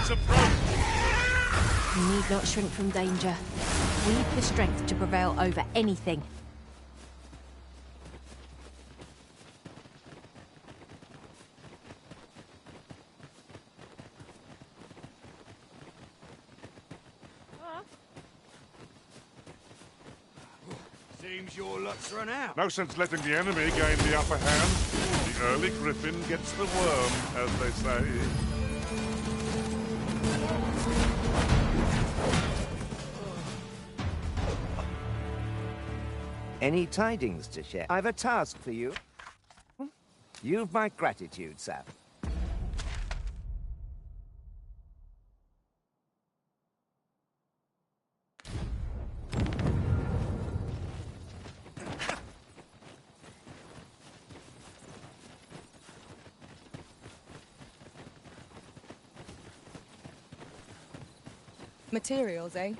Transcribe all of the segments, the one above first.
It's approach. You need not shrink from danger. We've the strength to prevail over anything. Seems your luck's run out. No sense letting the enemy gain the upper hand. The early griffin gets the worm, as they say. Any tidings to share? I've a task for you. You've my gratitude, sir. Materials, eh?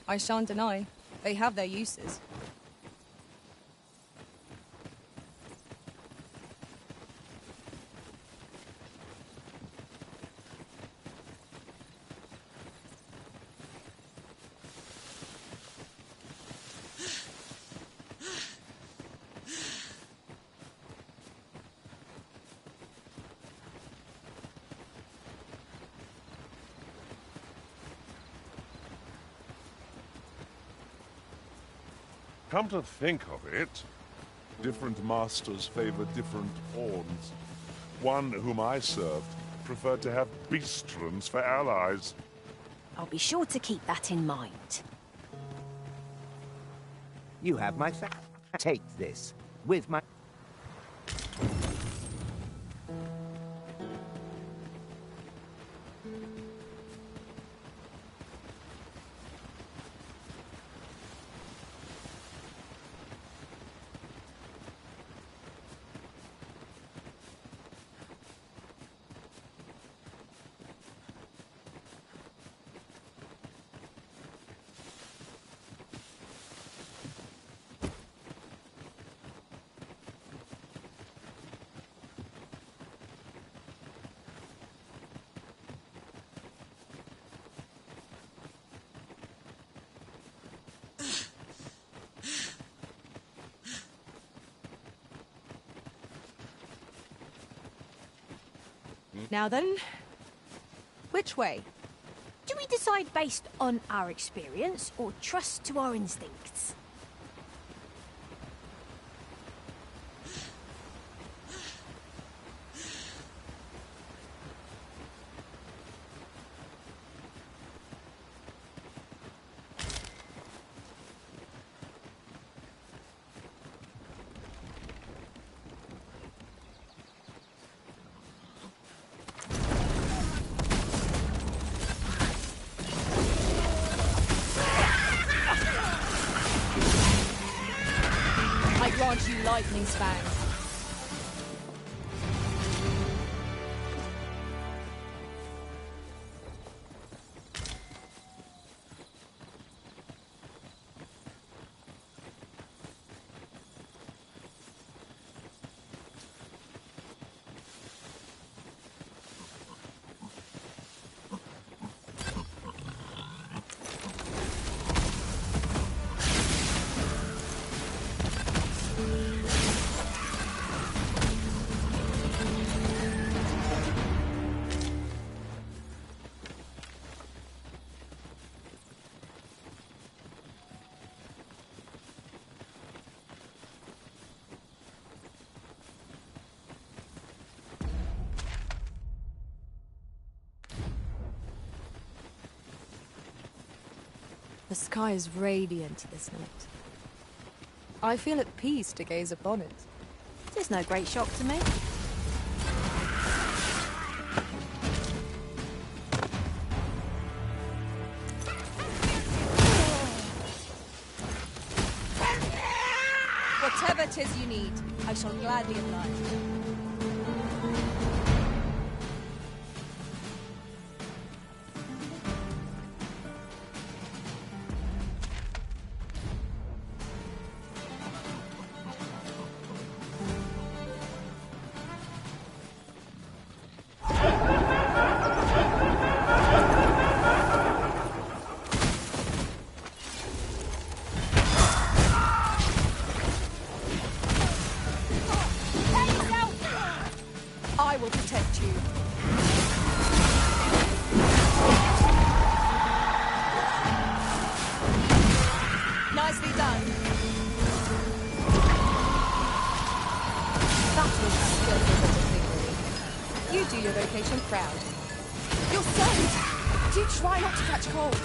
I shan't deny. They have their uses. Come to think of it, different masters favor different pawns. One whom I served preferred to have beastrons for allies. I'll be sure to keep that in mind. You have my take this with my... Now then, which way? Do we decide based on our experience or trust to our instincts? Grant you lightning spang. The sky is radiant this night. I feel at peace to gaze upon it. There's no great shock to me. Whatever 'tis you need, I shall gladly oblige. get you. Nicely done. That was a skillful bit of figuring. You do your vocation proud. You're safe! Do try not to catch cold.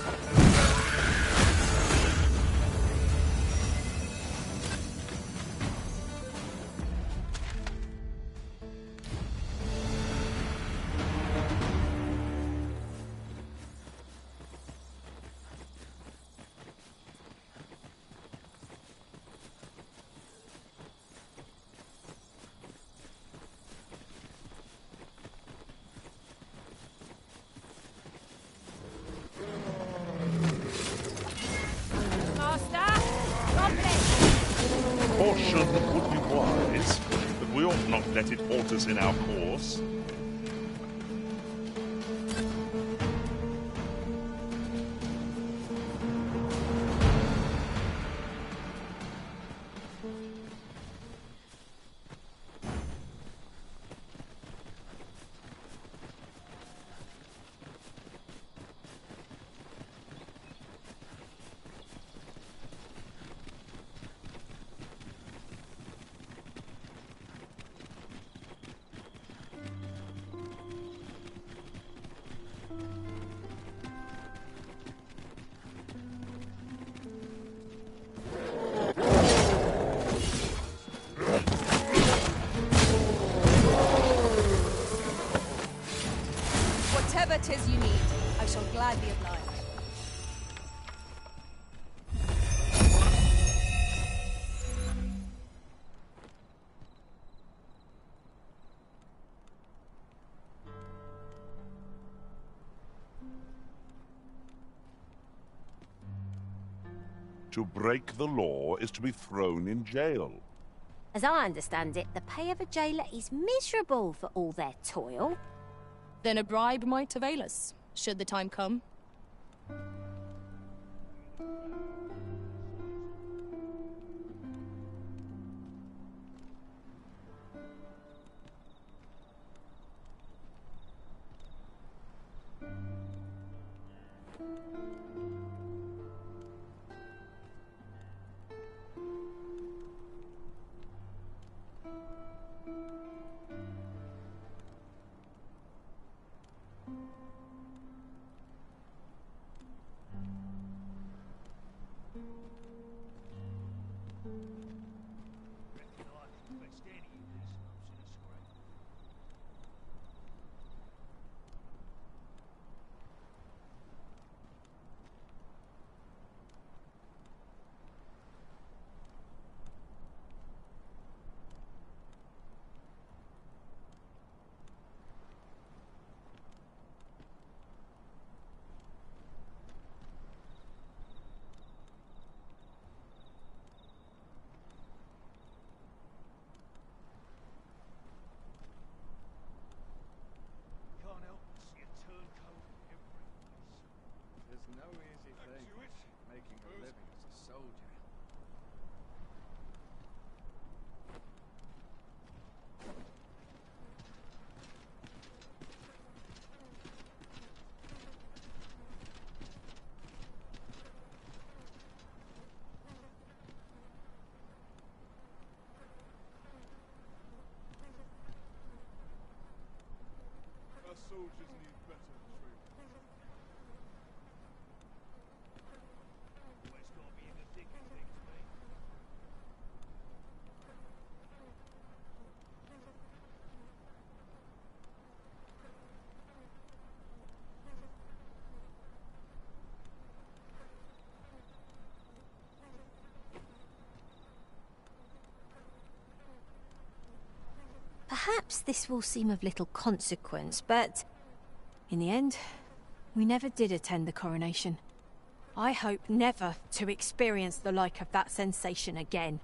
Caution would be wise, but we ought not let it halt us in our course. Whatever 'tis you need, I shall gladly oblige. To break the law is to be thrown in jail. As I understand it, the pay of a jailer is miserable for all their toil. Then a bribe might avail us, should the time come. No easy thing, making a living as a soldier. Our soldiers need better training. Always got to be in the thick of things, mate. Perhaps this will seem of little consequence, but in the end, we never did attend the coronation. I hope never to experience the like of that sensation again.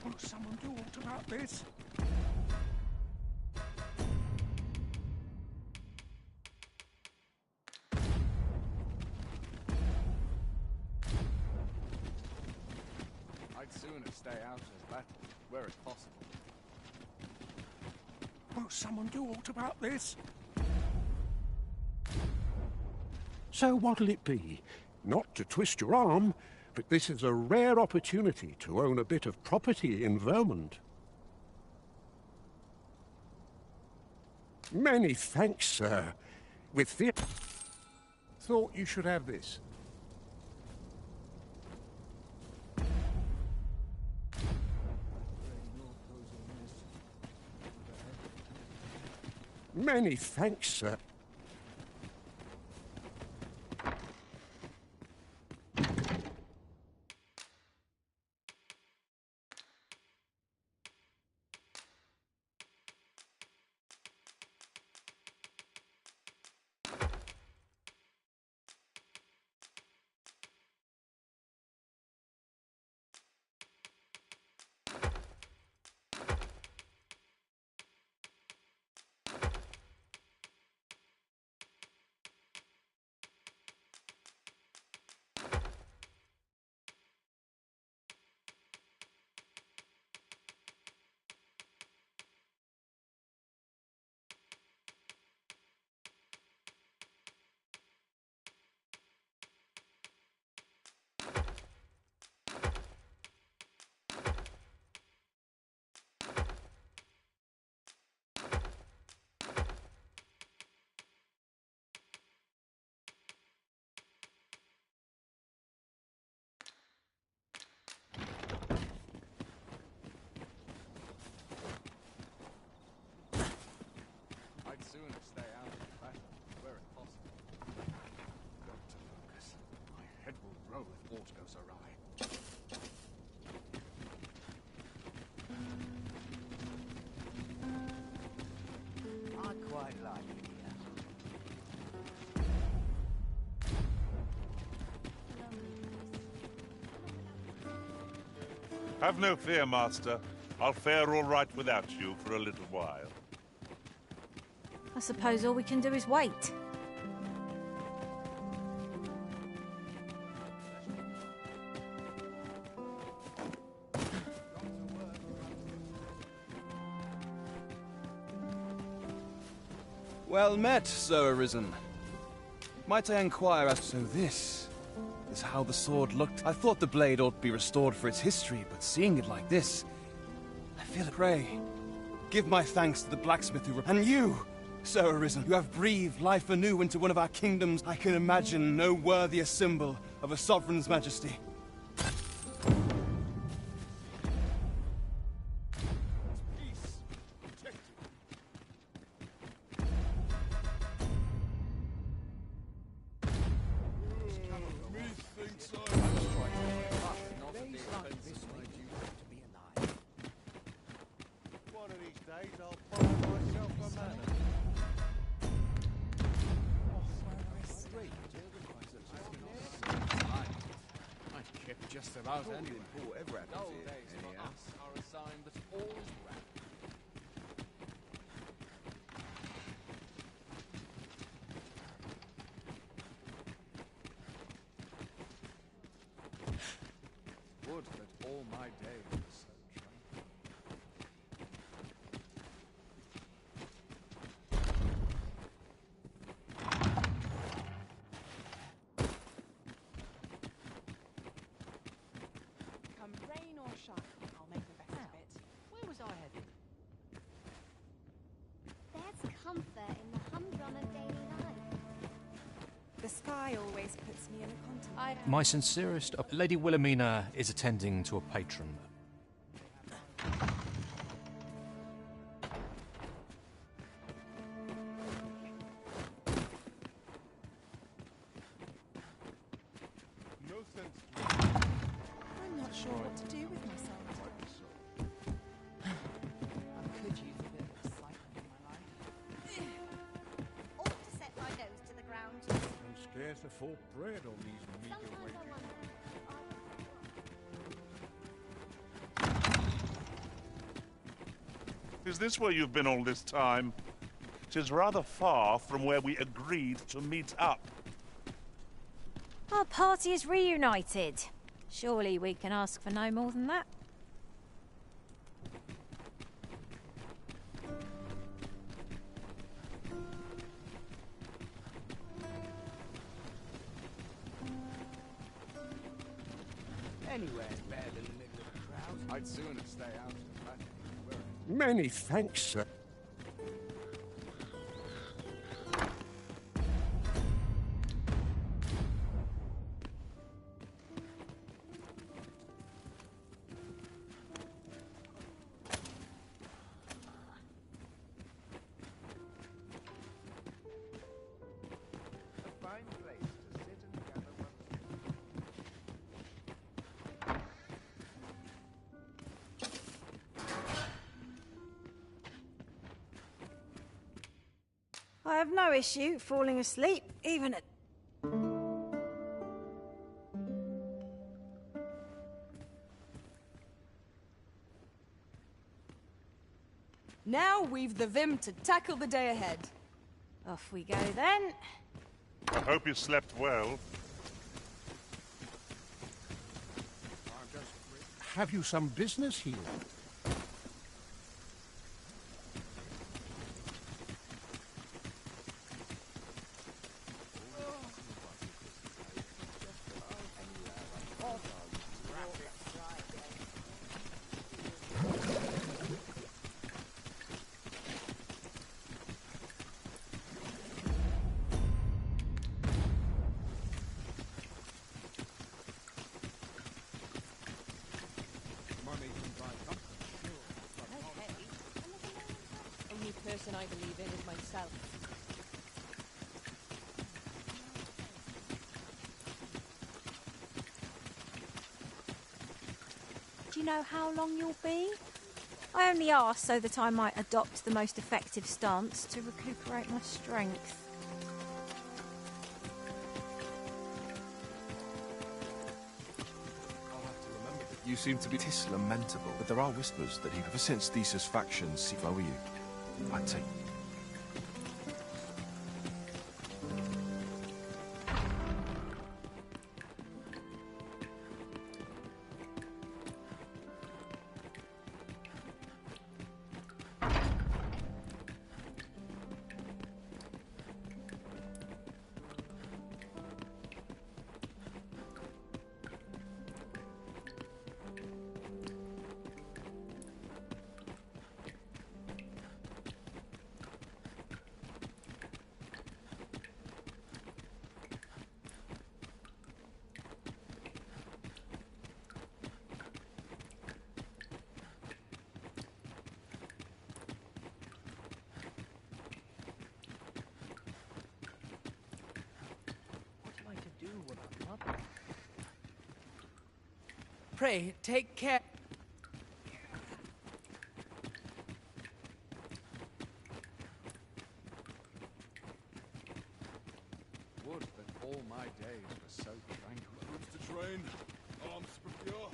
Will someone do aught about this? I'd sooner stay out of battle, where it's possible. Will someone do aught about this? So what'll it be? Not to twist your arm, but this is a rare opportunity to own a bit of property in Vermont. Many thanks, sir. With fear... Thought you should have this. Many thanks, sir. I'd sooner stay out of battle, where it's possible. Dr. Lucas, my head will roll if aught goes awry. I quite like it here. Have no fear, Master. I'll fare all right without you for a little while. I suppose all we can do is wait. Well met, Sir Arisen. Might I inquire as to this? Is how the sword looked? I thought the blade ought to be restored for its history, but seeing it like this, I feel a pray. Give my thanks to the blacksmith who... And you, Sir Arisen, you have breathed life anew into one of our kingdoms. I can imagine no worthier symbol of a sovereign's majesty. Just about anything. Whatever happens here, for us are a sign that all is well. Would that all my days were so tranquil. Come rain or shine, I'll make My sincerest... Lady Wilhelmina is attending to a patron. No sense I'm not sure what to do with myself. I could use a bit of recycling in my life. Ought to set my nose to the ground. I'm scarce afford bread on these meager wages. Is this where you've been all this time? 'Tis rather far from where we agreed to meet up. Our party is reunited. Surely we can ask for no more than that. Anywhere's better than the middle of the crowd. I'd sooner stay out of the battle. Many thanks, sir. A fine place to sit and gather one's... I have no issue falling asleep, even at... Now we've the vim to tackle the day ahead. Off we go then. I hope you slept well. Have you some business here? Only person I believe in is myself. Do you know how long you'll be? I only asked so that I might adopt the most effective stance to recuperate my strength. You seem to be... Tis lamentable, but there are whispers that ever since Theseus' factions see over you, I'd take... Pray, take care. Would that all my days were so tranquil. Troops to train, arms to procure.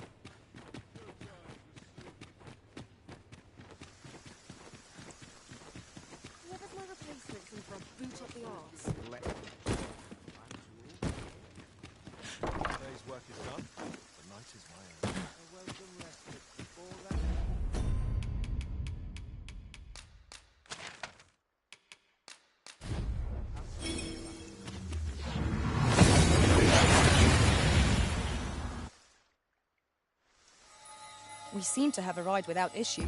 Whoever's my replacement's in for a boot up the arse. Today's work is done. The night is my own. A welcome respite before that. We seem to have arrived without issue.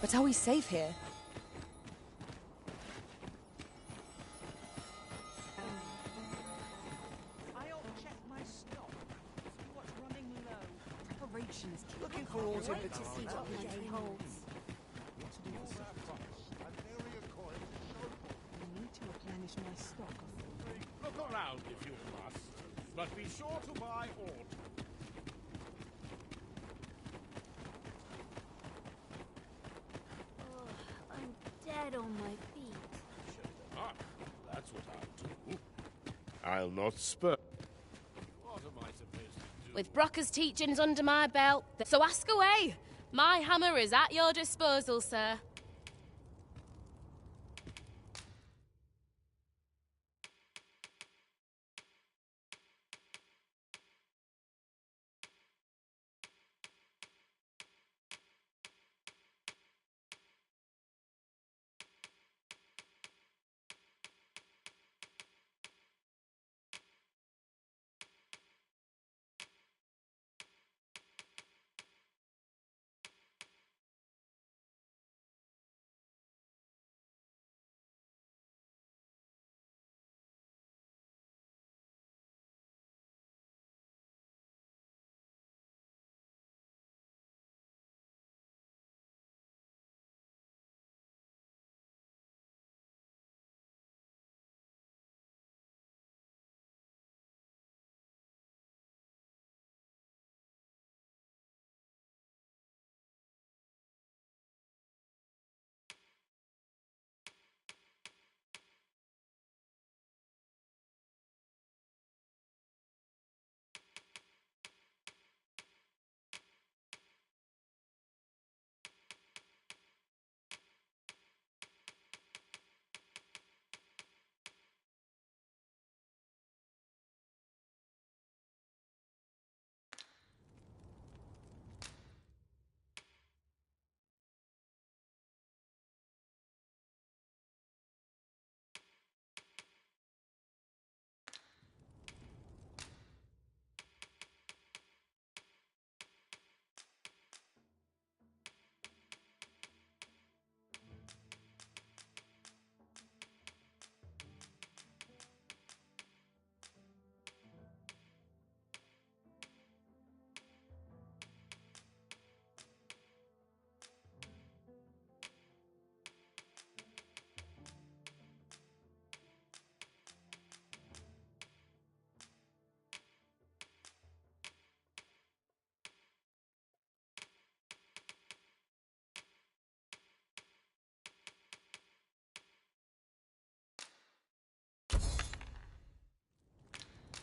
But are we safe here? I'll check my stock. See what's running low. Operations keep Looking for autumn to see what the day holds. I need to replenish my stock of food. Look around if you must, but be sure to buy autumn. I'm dead on my feet. Ah, that's what I'll do. I'll not spur. What am I supposed to do? With Brocker's teachings under my belt, so ask away. My hammer is at your disposal, sir.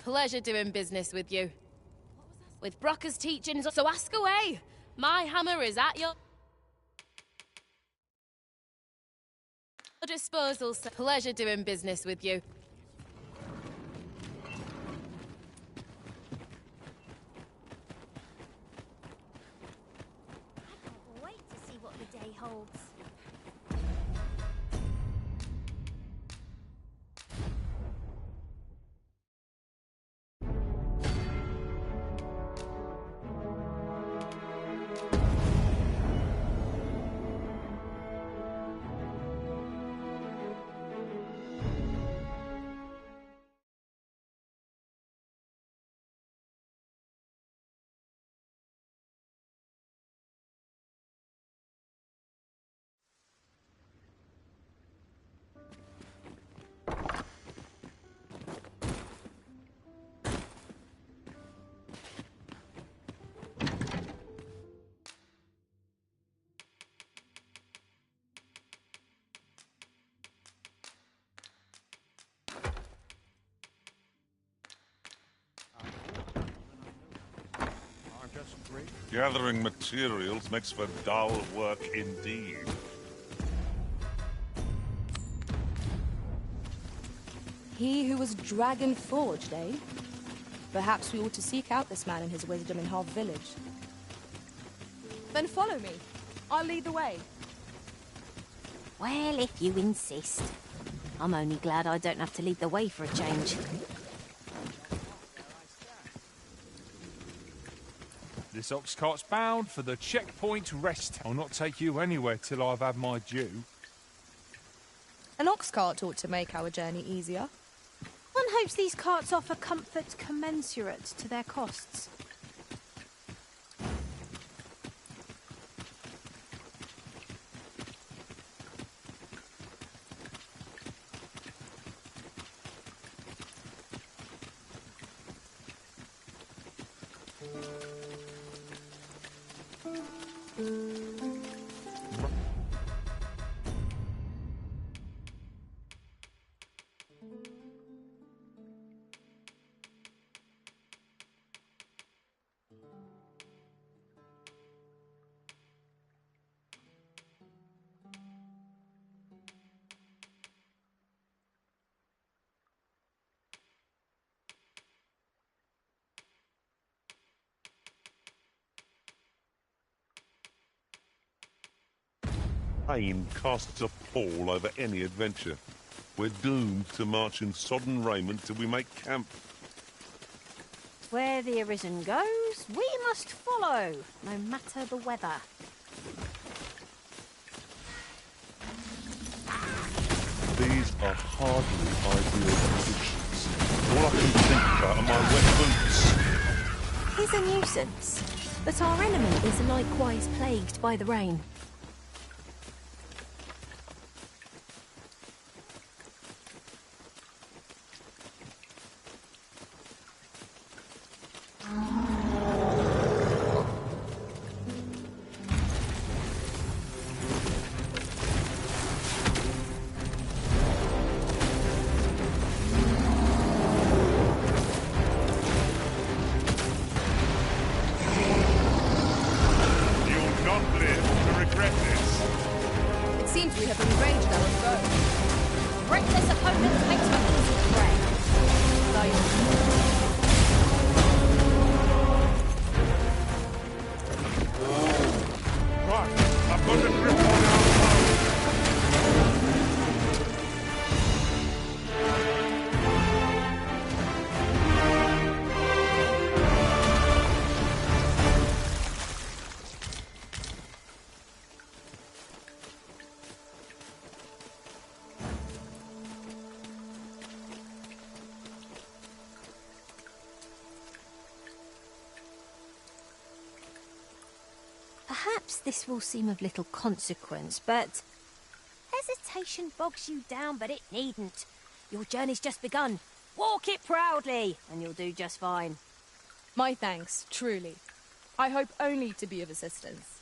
Pleasure doing business with you. With Brocker's teachings, so ask away. My hammer is at your disposal, sir. Pleasure doing business with you. I can't wait to see what the day holds. Gathering materials makes for dull work indeed. He who was dragon forged, eh? Perhaps we ought to seek out this man and his wisdom in Harv village. Then follow me. I'll lead the way. Well, if you insist. I'm only glad I don't have to lead the way for a change. This ox cart's bound for the checkpoint rest. I'll not take you anywhere till I've had my due. An ox cart ought to make our journey easier. One hopes these carts offer comfort commensurate to their costs. Pain casts a pall over any adventure. We're doomed to march in sodden raiment till we make camp. Where the Arisen goes, we must follow, no matter the weather. These are hardly ideal conditions. All I can think about are my wet boots. He's a nuisance, but our enemy is likewise plagued by the rain. Perhaps this will seem of little consequence, but... Hesitation bogs you down, but it needn't. Your journey's just begun. Walk it proudly, and you'll do just fine. My thanks, truly. I hope only to be of assistance.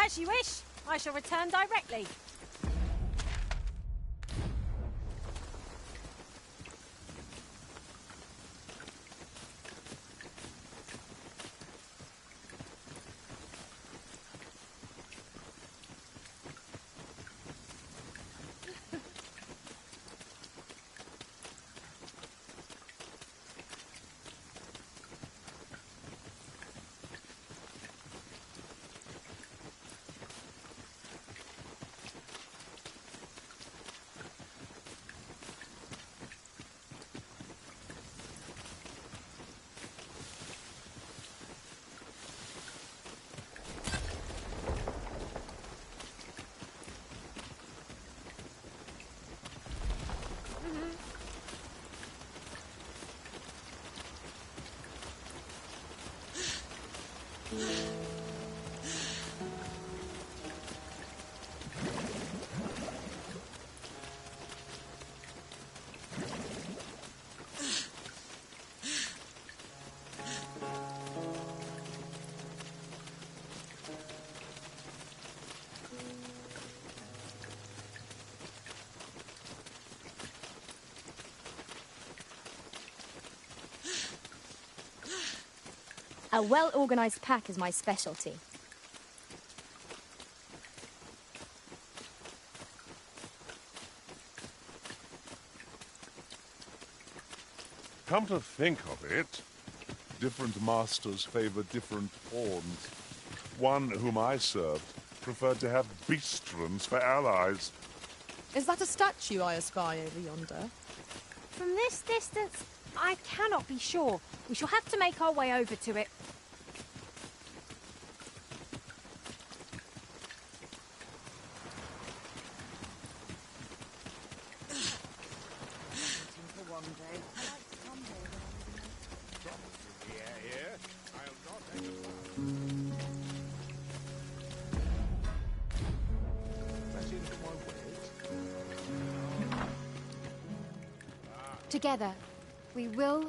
As you wish. I shall return directly. A well-organized pack is my specialty. Come to think of it, different masters favor different pawns. One whom I served preferred to have beastrons for allies. Is that a statue I espy over yonder? From this distance, I cannot be sure. We shall have to make our way over to it. Together, we will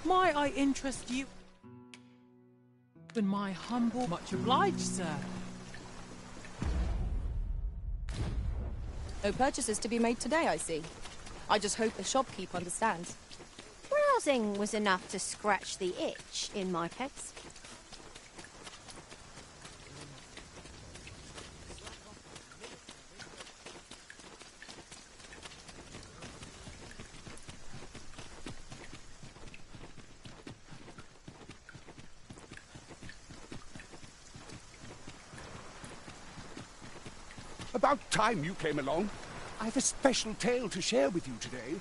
Might I interest you in my humble... Much obliged, sir. No purchases to be made today, I see. I just hope the shopkeep understands. Browsing was enough to scratch the itch in my case. About time you came along. I've a special tale to share with you today.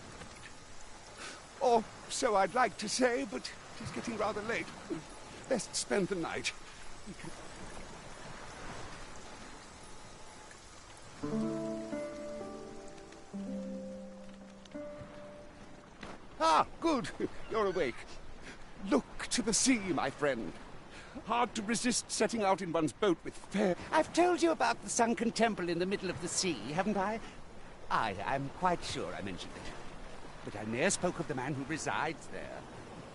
Or so I'd like to say, but it's getting rather late. Best spend the night. Ah, good. You're awake. Look to the sea, my friend. Hard to resist setting out in one's boat with fair... I've told you about the sunken temple in the middle of the sea, haven't I? I'm quite sure I mentioned it. But I ne'er spoke of the man who resides there.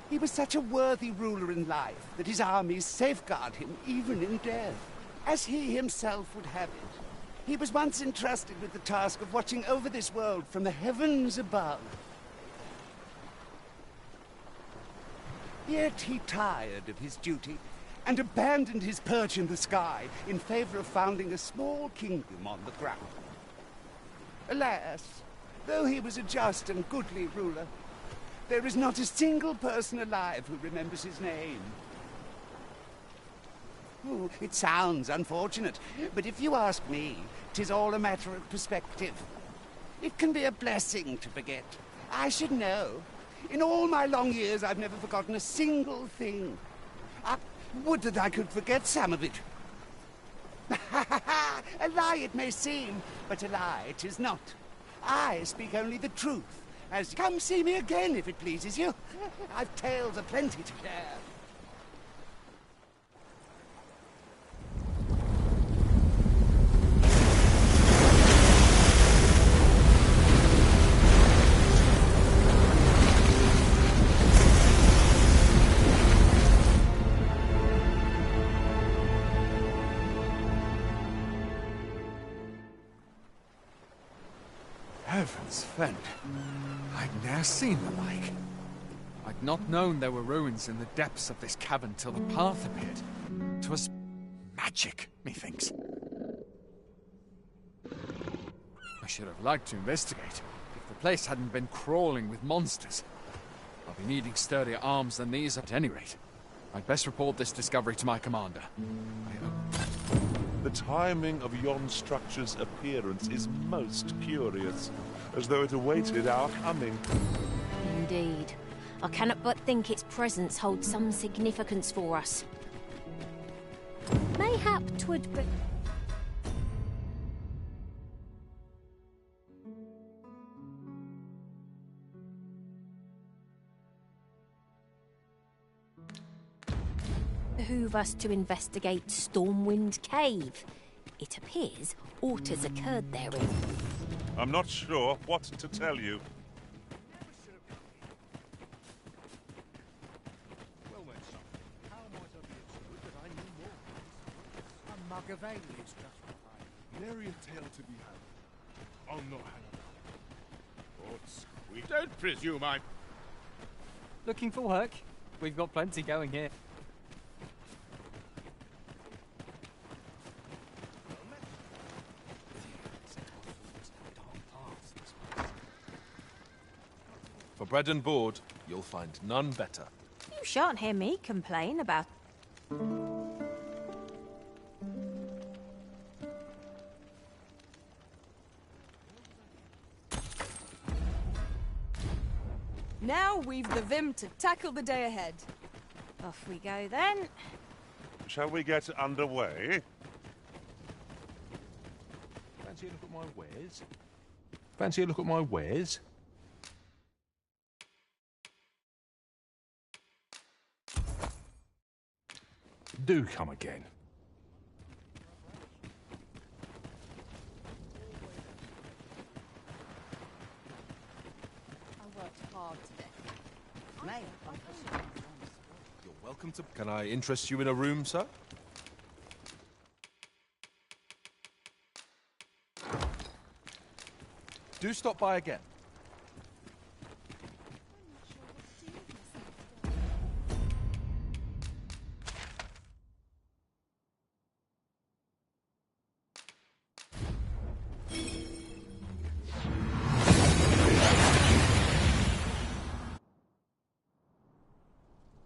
He was such a worthy ruler in life that his armies safeguard him even in death, as he himself would have it. He was once entrusted with the task of watching over this world from the heavens above. Yet he tired of his duty and abandoned his perch in the sky in favor of founding a small kingdom on the ground. Alas, though he was a just and goodly ruler, there is not a single person alive who remembers his name. Oh, it sounds unfortunate, but if you ask me, 'tis all a matter of perspective. It can be a blessing to forget. I should know. In all my long years, I've never forgotten a single thing. Would that I could forget some of it. A lie it may seem, but a lie it is not. I speak only the truth. As come see me again if it pleases you. I've tales aplenty to share. Heavens fend. I'd ne'er seen the like. I'd not known there were ruins in the depths of this cavern till the path appeared. 'Twas magic, methinks. I should have liked to investigate, if the place hadn't been crawling with monsters. I'll be needing sturdier arms than these at any rate. I'd best report this discovery to my commander. The timing of yon structure's appearance is most curious, as though it awaited our coming. Indeed. I cannot but think its presence holds some significance for us. Mayhap 'twould be... behoove us to investigate Stormwind Cave. It appears aught has occurred therein. I'm not sure what to tell you. Well, Gawain is justified. Nary a tale to be had. Oh, no, Hannah. Oh, squeak. Don't presume I'm... Looking for work? We've got plenty going here. For bread and board, you'll find none better. You shan't hear me complain about... Now we've the vim to tackle the day ahead. Off we go then. Shall we get underway? Fancy a look at my wares? Fancy a look at my wares? Do come again. I worked hard today. You're welcome to... Can I interest you in a room, sir? Do stop by again.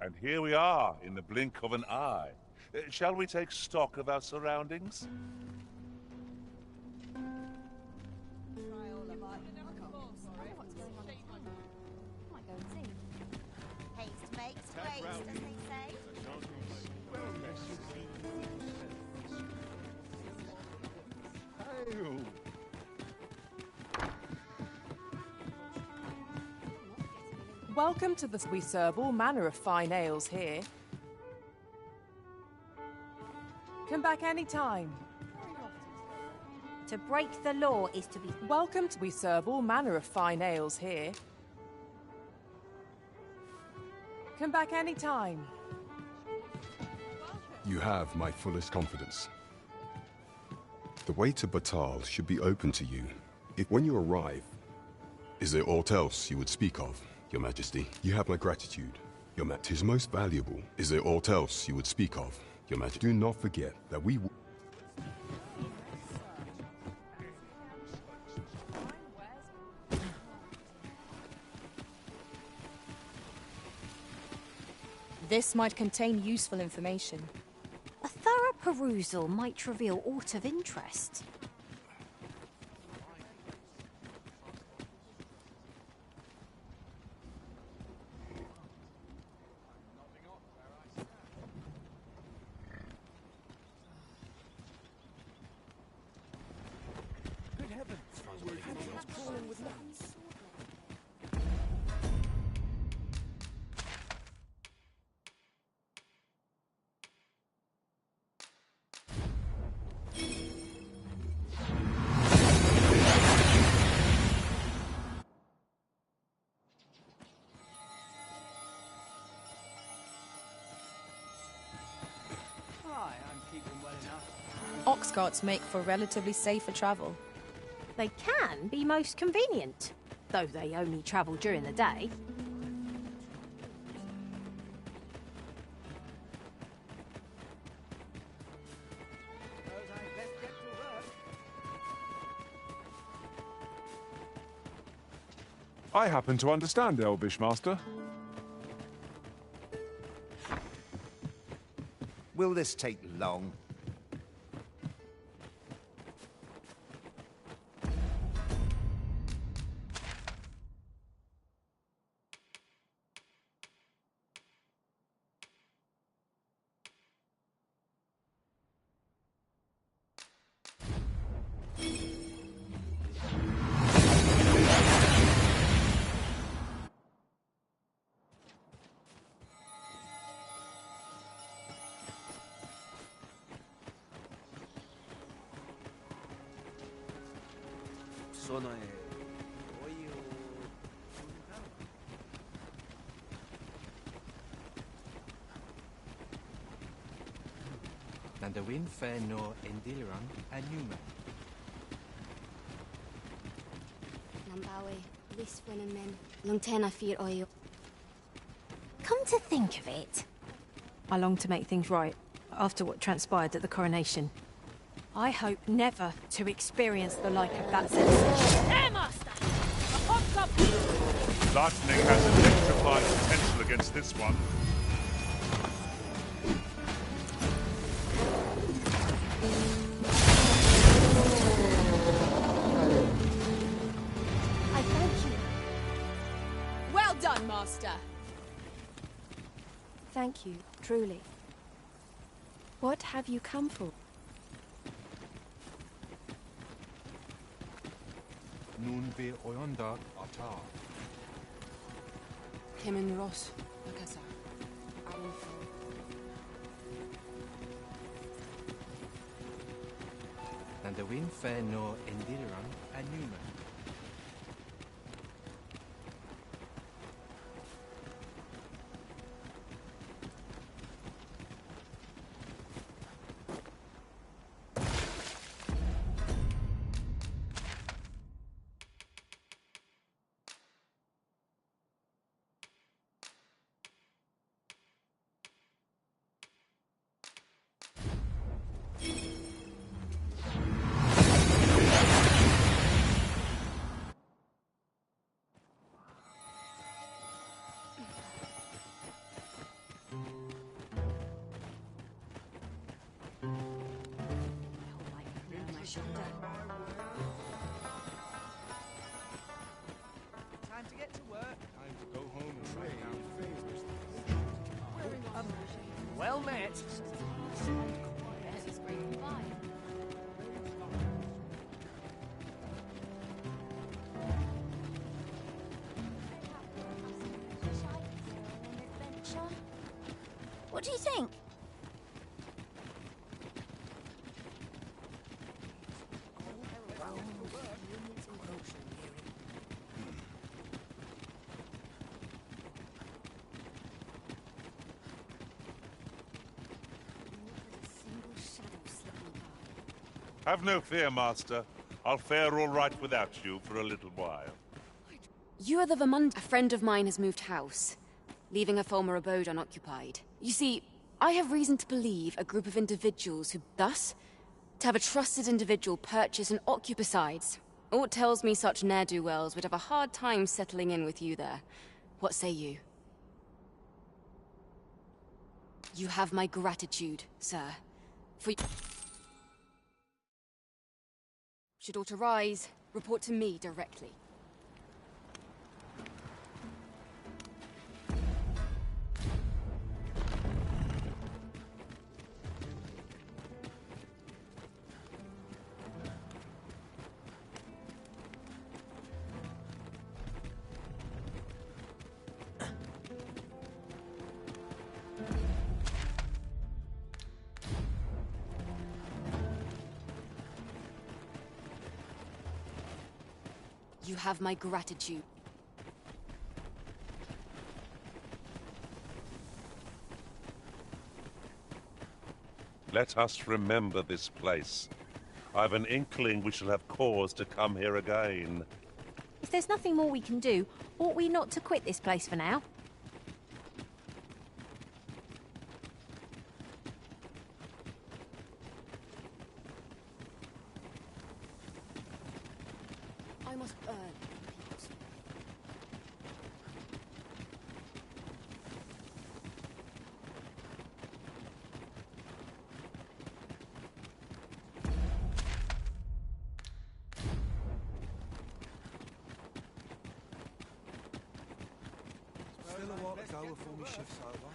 And here we are, in the blink of an eye. Shall we take stock of our surroundings? Haste makes waste, as they say. Welcome to the... We serve all manner of fine ales here. Come back any time. To break the law is to be... Welcome to... We serve all manner of fine ales here. Come back any time. You have my fullest confidence. The way to Batal should be open to you. If when you arrive, is there aught else you would speak of, Your Majesty? You have my gratitude, Your Majesty. 'Tis most valuable. Is there aught else you would speak of, Your Majesty? Do not forget that we... This might contain useful information. A thorough perusal might reveal aught of interest. Good heavens! Hands crawling with nuts. Ox carts make for relatively safer travel. They can be most convenient, though they only travel during the day. I happen to understand, Elvish Master. Will this take long? Nandawin fe no Indiliran Anume. Nambawi, this one and men. Longtena fear oil. Come to think of it, I long to make things right after what transpired at the coronation. I hope never to experience the like of that sensation. There, Master! A hot cup! Lightning has electrified potential against this one. I thank you. Well done, Master. Thank you, truly. What have you come for? Nun ve oyonda ata. Kemen Ross, Nakasa. Nandawin fe no Indiliran Anume. Time to get to work. Time to go home and write down favors. Well met. What do you think? Have no fear, Master. I'll fare all right without you for a little while. You are the Vermund. A friend of mine has moved house, leaving her former abode unoccupied. You see, I have reason to believe a group of individuals who, thus, to have a trusted individual purchase and occupy sides. Aught tells me such ne'er-do-wells would have a hard time settling in with you there. What say you? You have my gratitude, sir. For should aught arise, report to me directly. You have my gratitude. Let us remember this place. I've an inkling we shall have cause to come here again. If there's nothing more we can do, ought we not to quit this place for now? I must earn people's Still a while to go before my shift's over.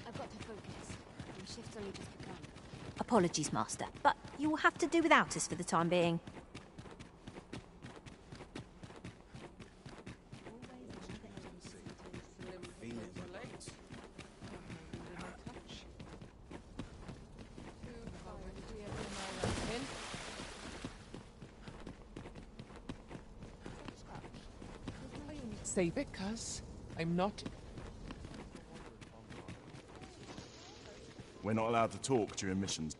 I've got to focus. My shift's only just begun. Apologies, Master, but you will have to do without us for the time being. Save it, cuz I'm not We're not allowed to talk during missions.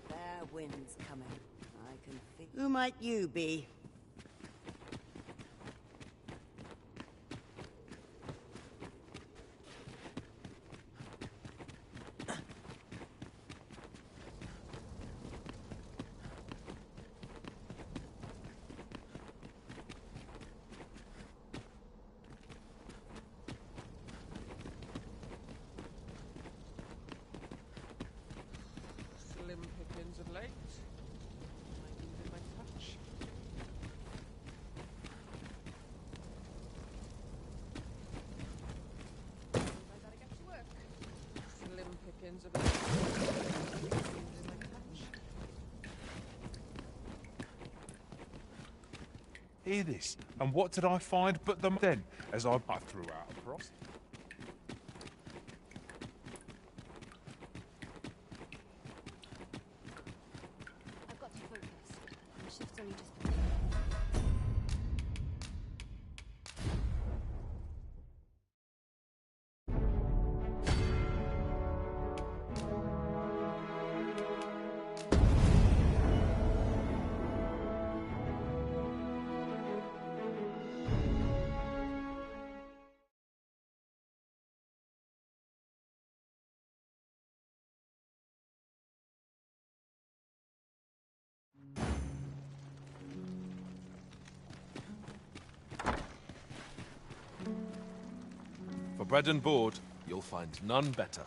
Fair wind's coming. I can feel. Who might you be? Slim pickings of late. I needed my touch. I gotta get to work. Slim pickings of late. I needed my touch. Hear this, and what did I find but them then, as I threw out a cross? I've got to focus. The shift's only just... For bread and board, you'll find none better.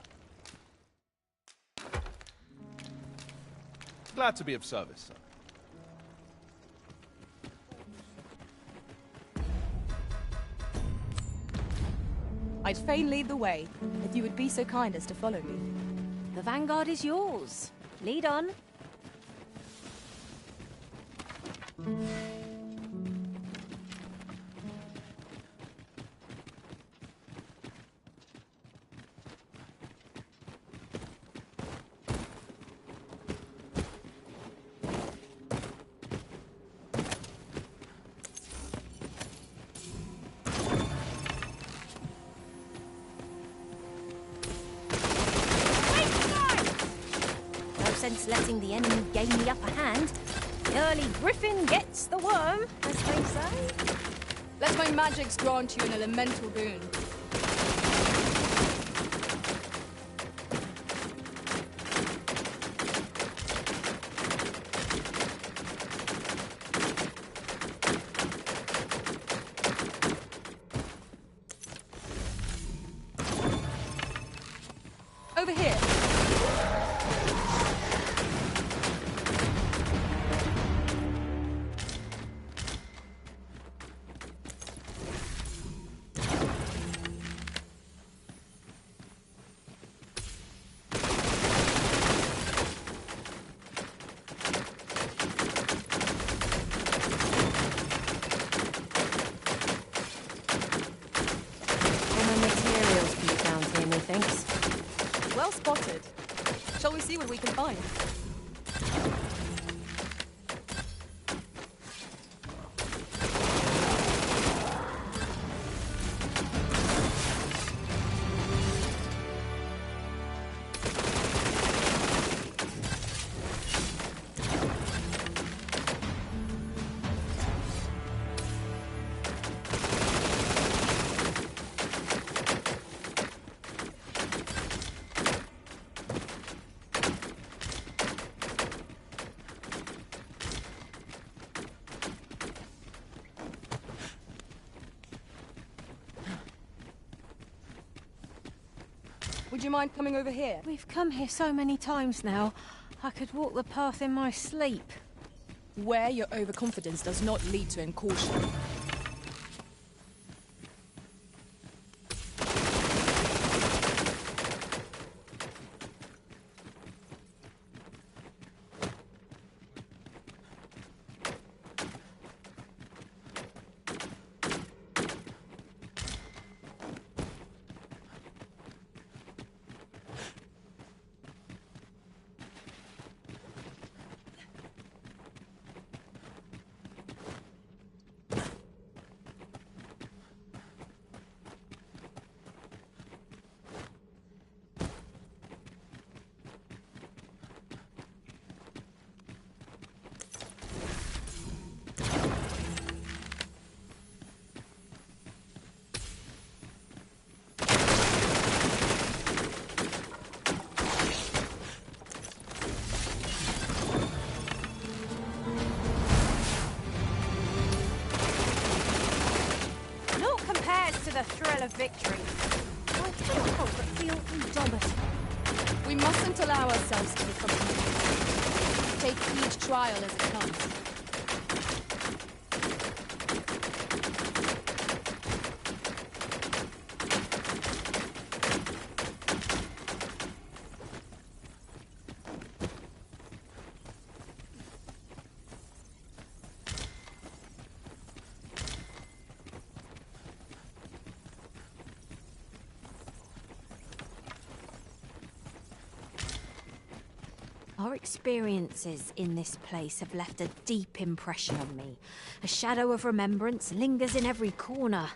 Glad to be of service, sir. I'd fain lead the way, if you would be so kind as to follow me. The vanguard is yours. Lead on. No sense letting the enemy gain the upper hand. The early griffin gets the worm, as they say. Let my magics grant you an elemental boon. Over here. All my materials can be found here, methinks. Well spotted. Shall we see what we can find? Would you mind coming over here? We've come here so many times now. I could walk the path in my sleep. Where your overconfidence does not lead to incaution. thrill of victory. I cannot help but feel indomitable. We mustn't allow ourselves to become complacent. Take each trial as it comes. Our experiences in this place have left a deep impression on me. A shadow of remembrance lingers in every corner.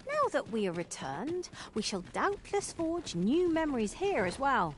Now that we are returned, we shall doubtless forge new memories here as well.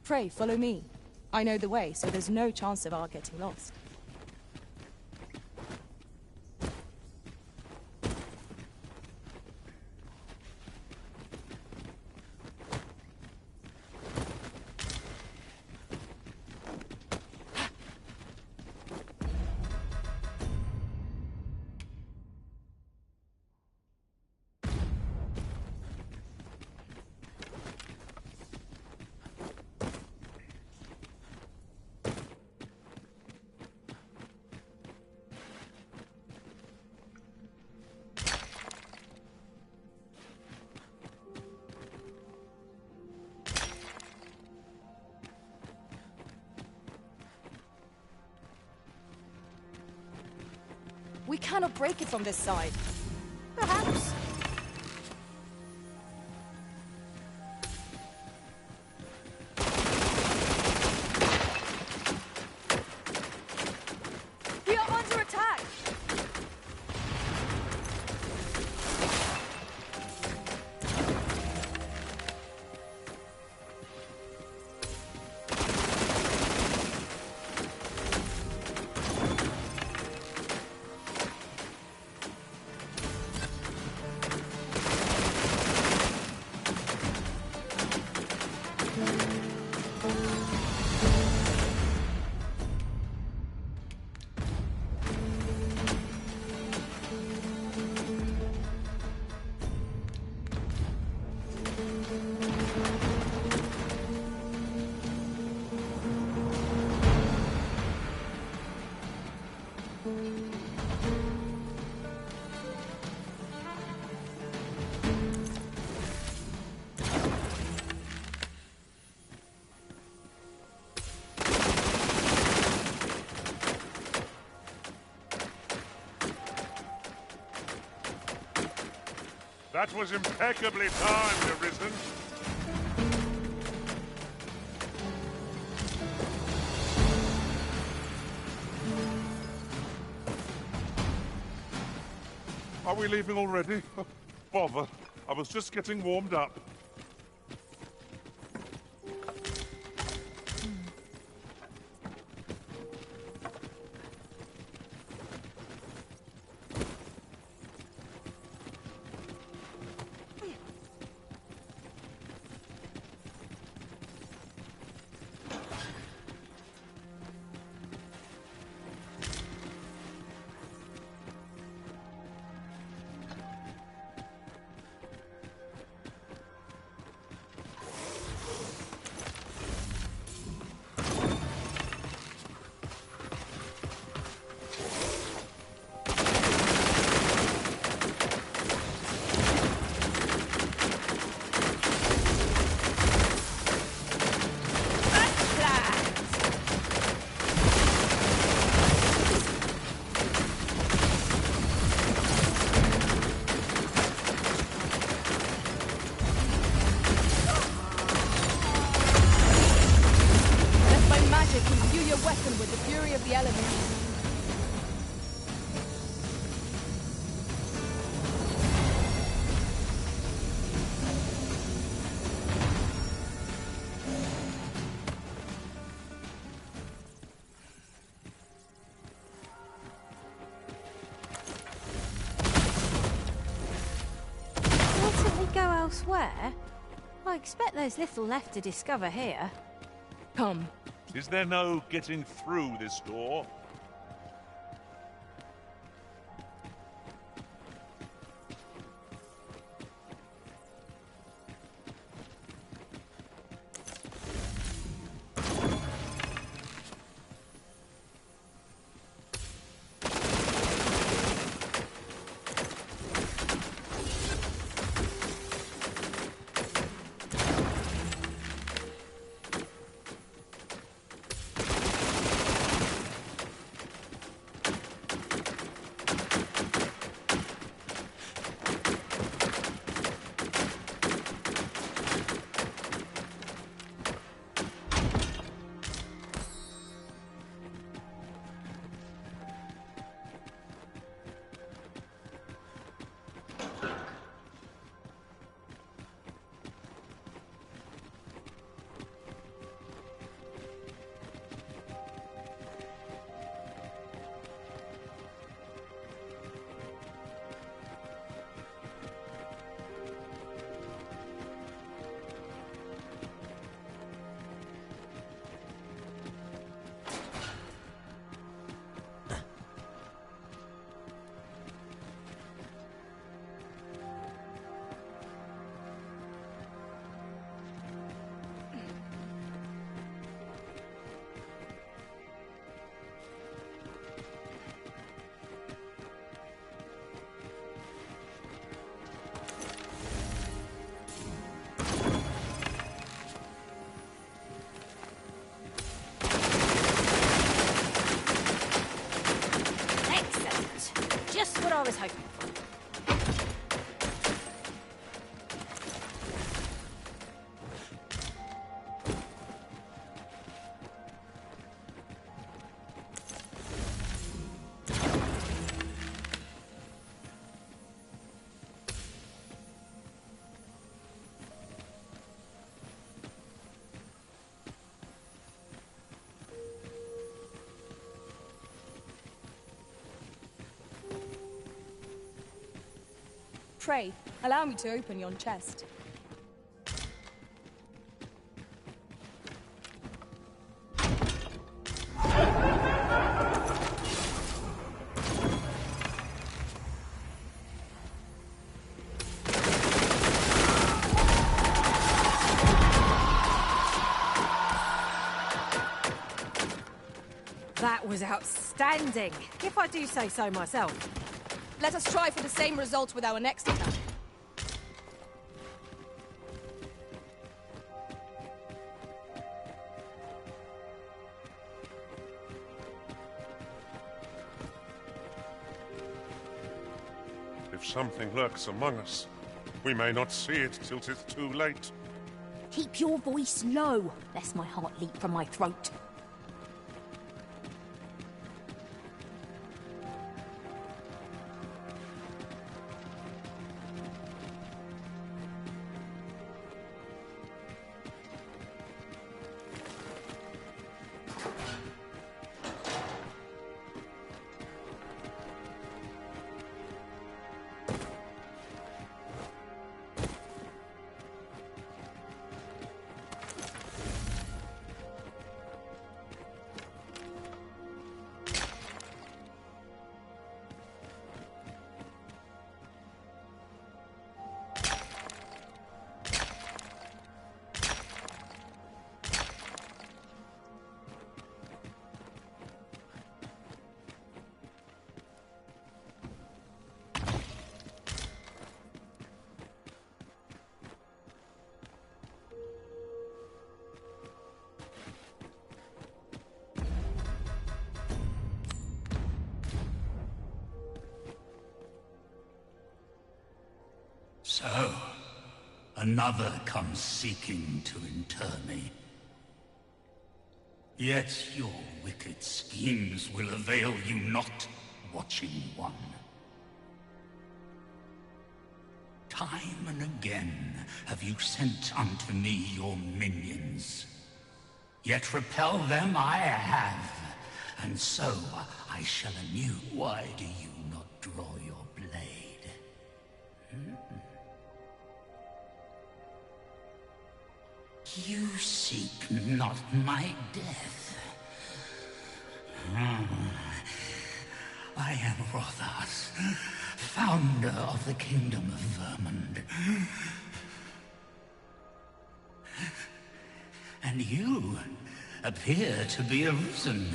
Pray, follow me. I know the way, so there's no chance of our getting lost. We cannot break it from this side. Perhaps. We are under attack! That was impeccably timed, Arisen. Are we leaving already? Bother. I was just getting warmed up. elsewhere? I expect there's little left to discover here. Come. Is there no getting through this door? Just what I was hoping for. Pray, allow me to open yon chest. That was outstanding, if I do say so myself. Let us try for the same result with our next attack. If something lurks among us, we may not see it till 'tis too late. Keep your voice low, lest my heart leap from my throat. So, another comes seeking to inter me. Yet your wicked schemes will avail you not, watching one. Time and again have you sent unto me your minions. Yet repel them I have, and so I shall anew. Why do you not draw your blade? You seek not my death. I am Rothas, founder of the Kingdom of Vermund. And you appear to be arisen.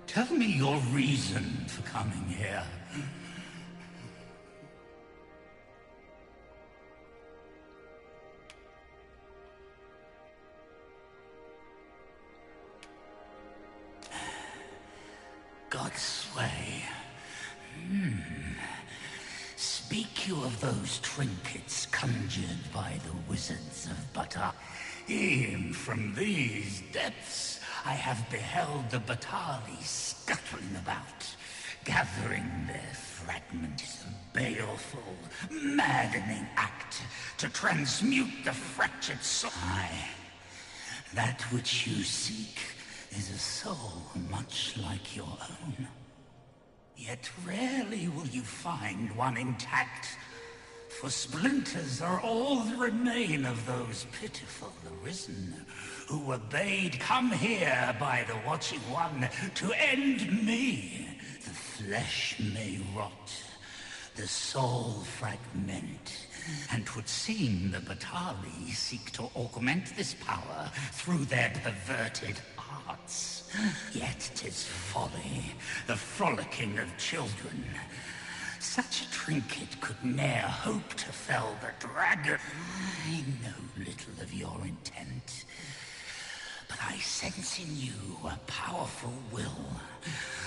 Tell me your reason for coming here. God's way. Speak you of those trinkets conjured by the wizards of Batar. E'en from these depths I have beheld the Batali scuttling about, gathering their fragments. A baleful, maddening act to transmute the fractured soul. Aye, that which you seek is a soul much like your own. Yet rarely will you find one intact, for splinters are all that remain of those pitiful arisen, who were bade come here by the Watching One to end me. The flesh may rot, the soul fragment, and 'twould seem the Batali seek to augment this power through their perverted arts. Yet 'tis folly, the frolicking of children. Such a trinket could ne'er hope to fell the dragon. I know little of your intent, but I sense in you a powerful will.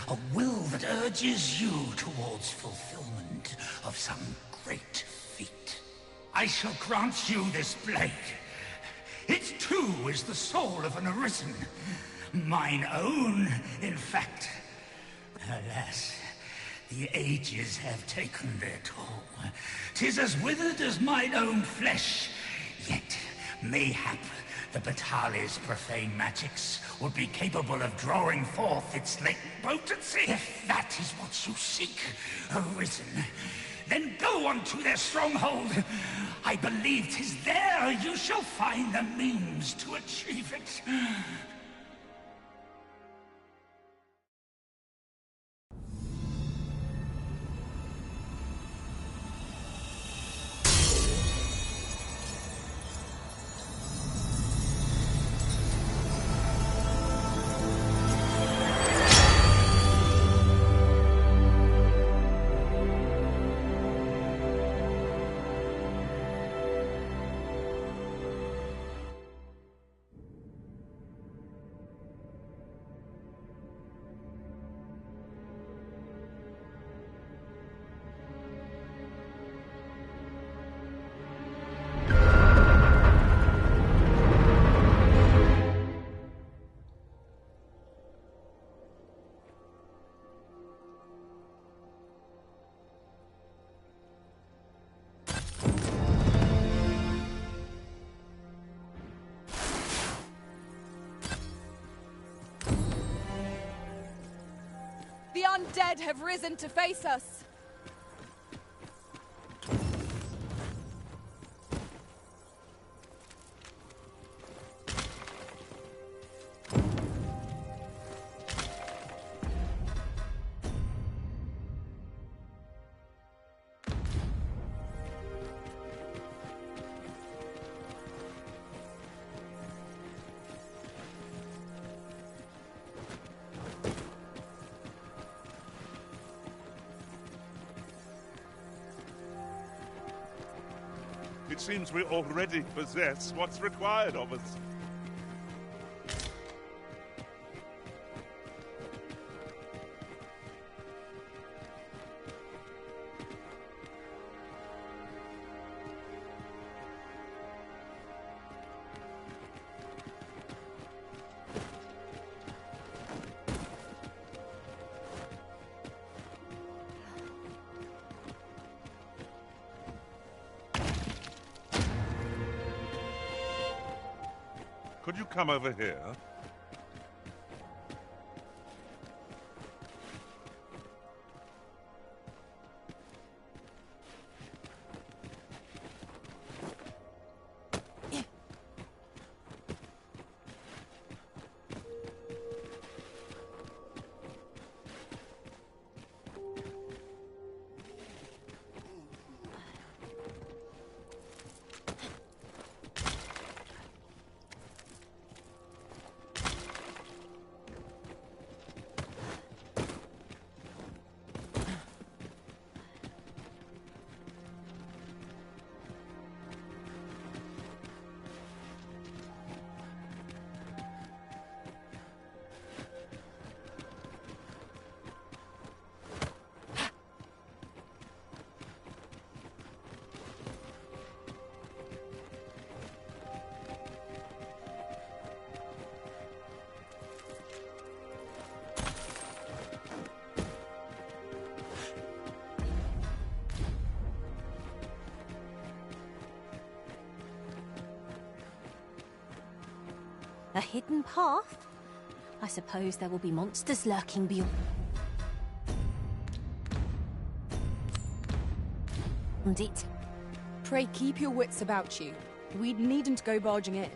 A will that urges you towards fulfillment of some great feat. I shall grant you this blade. It too is the soul of an arisen. Mine own, in fact. Alas, the ages have taken their toll. 'Tis as withered as mine own flesh. Yet, mayhap, the Batali's profane magics would be capable of drawing forth its latent potency. If that is what you seek, arisen, then go on to their stronghold. I believe 'tis there you shall find the means to achieve it. The undead have risen to face us. It seems we already possess what's required of us. Could you come over here? A hidden path? I suppose there will be monsters lurking beyond it. Pray keep your wits about you. We needn't go barging in.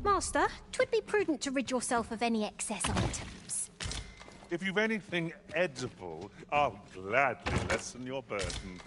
Master, 'twould be prudent to rid yourself of any excess items. If you've anything edible, I'll gladly lessen your burden.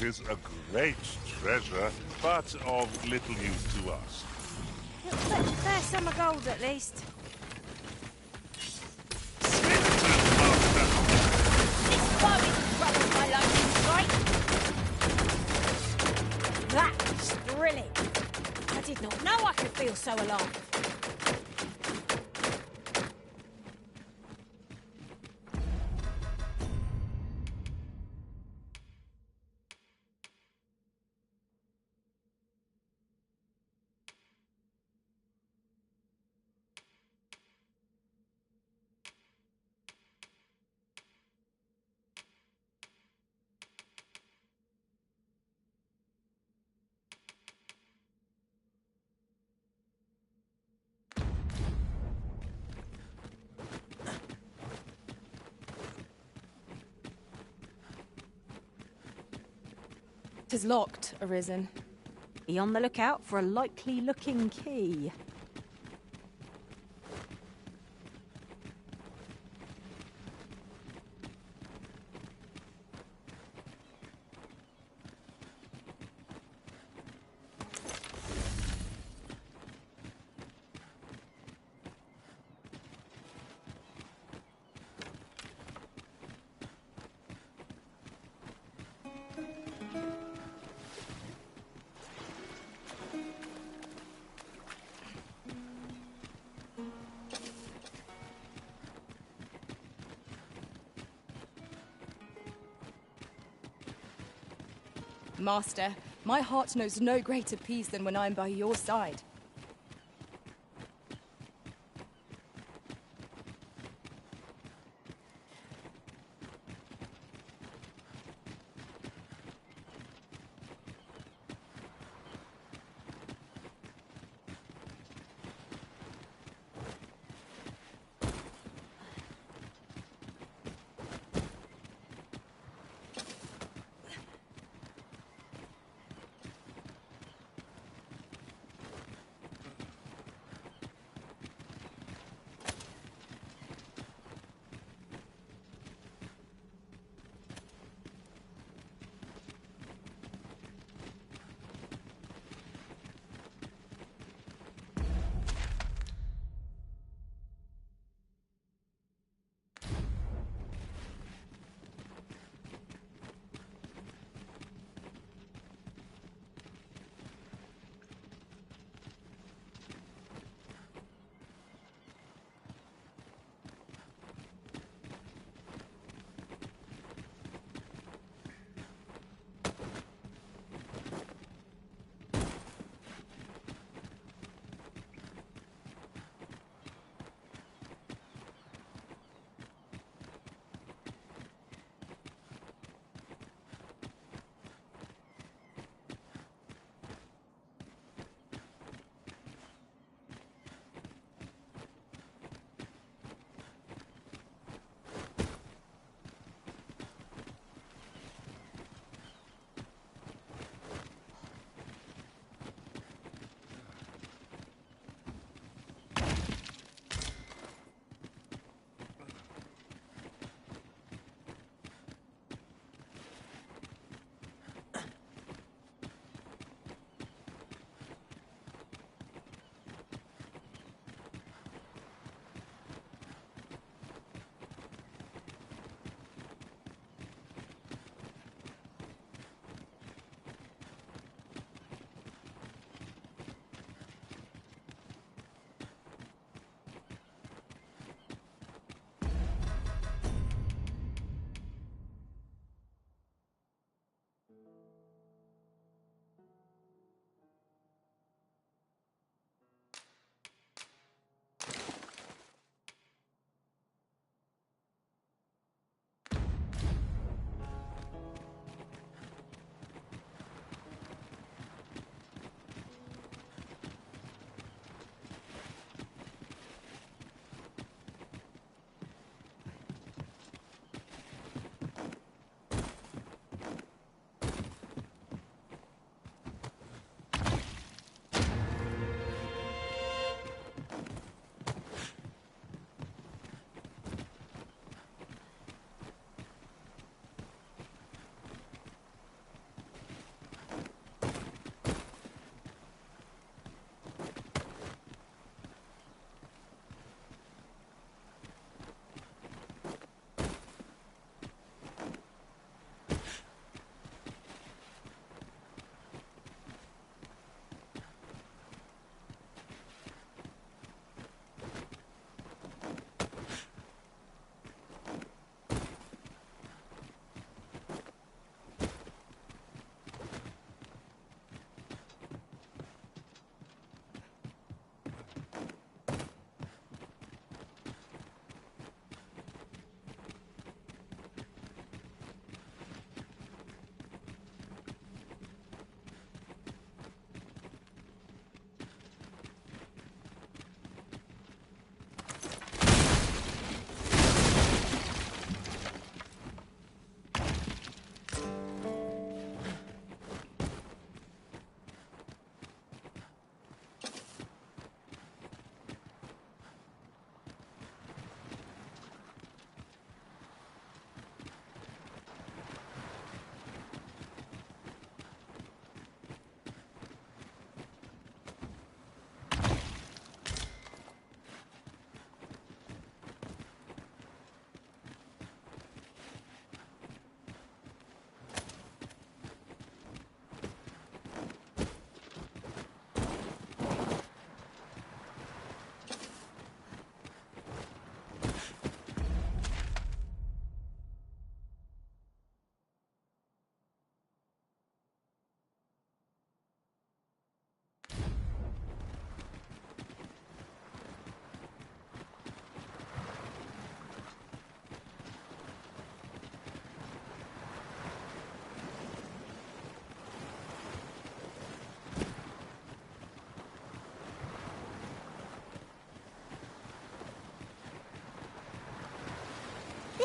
Is a great treasure, but of little use to us. It'll fetch a fair sum of gold, at least. This bow isn't troubled by lightning strike. That was thrilling. I did not know I could feel so alive. It is locked, Arisen. Be on the lookout for a likely-looking key. Master, my heart knows no greater peace than when I'm by your side.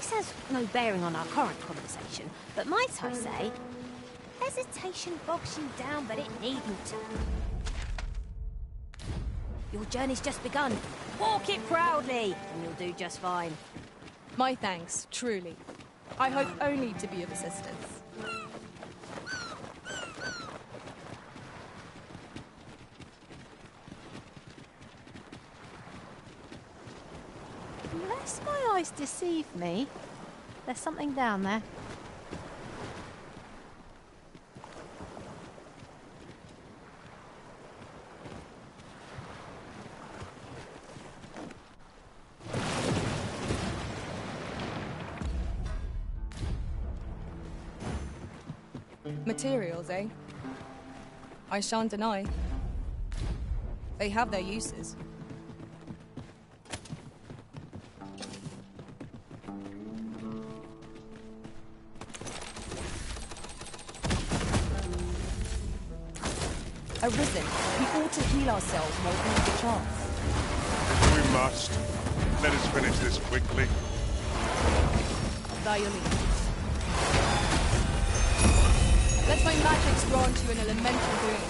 This has no bearing on our current conversation, but might I say, hesitation bogs you down, but it needn't. Your journey's just begun. Walk it proudly, and you'll do just fine. My thanks, truly. I hope only to be of assistance. Unless my eyes deceive me, there's something down there. Materials, eh? I shan't deny. They have their uses. Arisen, we ought to heal ourselves while we have the chance. We must. Let us finish this quickly. By your leave. Let my magics grant you an elemental boon.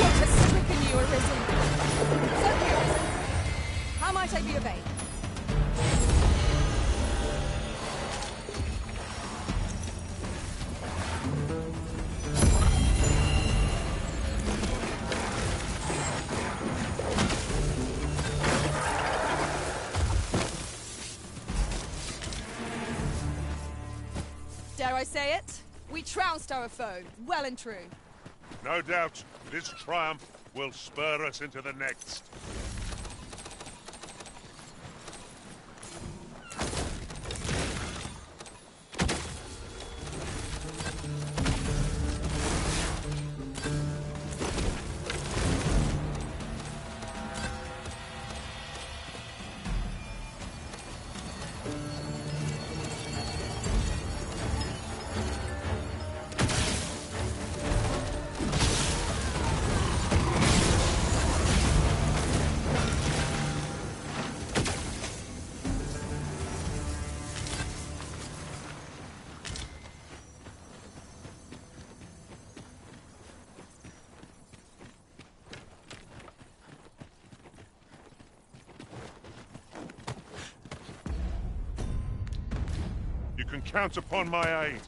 What has stricken you, Arisen? Certainly, Arisen. How might I be of aid? Dare I say it? We trounced our foe, well and true. No doubt, this triumph will spur us into the next. You can count upon my aid.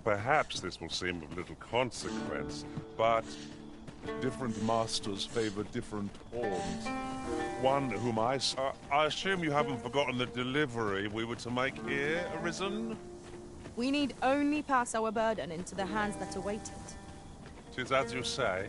Perhaps this will seem of little consequence, but different masters favor different pawns. One whom I assume you haven't forgotten the delivery we were to make here, Arisen? We need only pass our burden into the hands that await it. 'Tis as you say.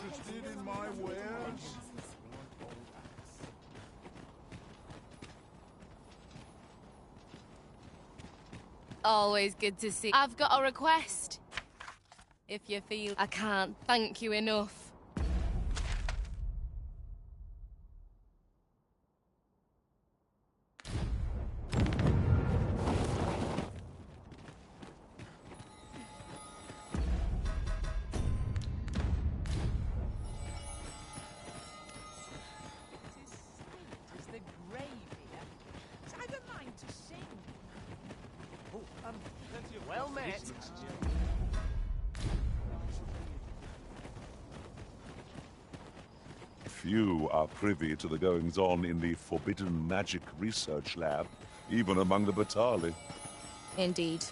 interested in my wares? Always good to see. I've got a request. If you feel I can't thank you enough. Well met. Few are privy to the goings-on in the Forbidden Magic Research Lab, even among the Batali. Indeed.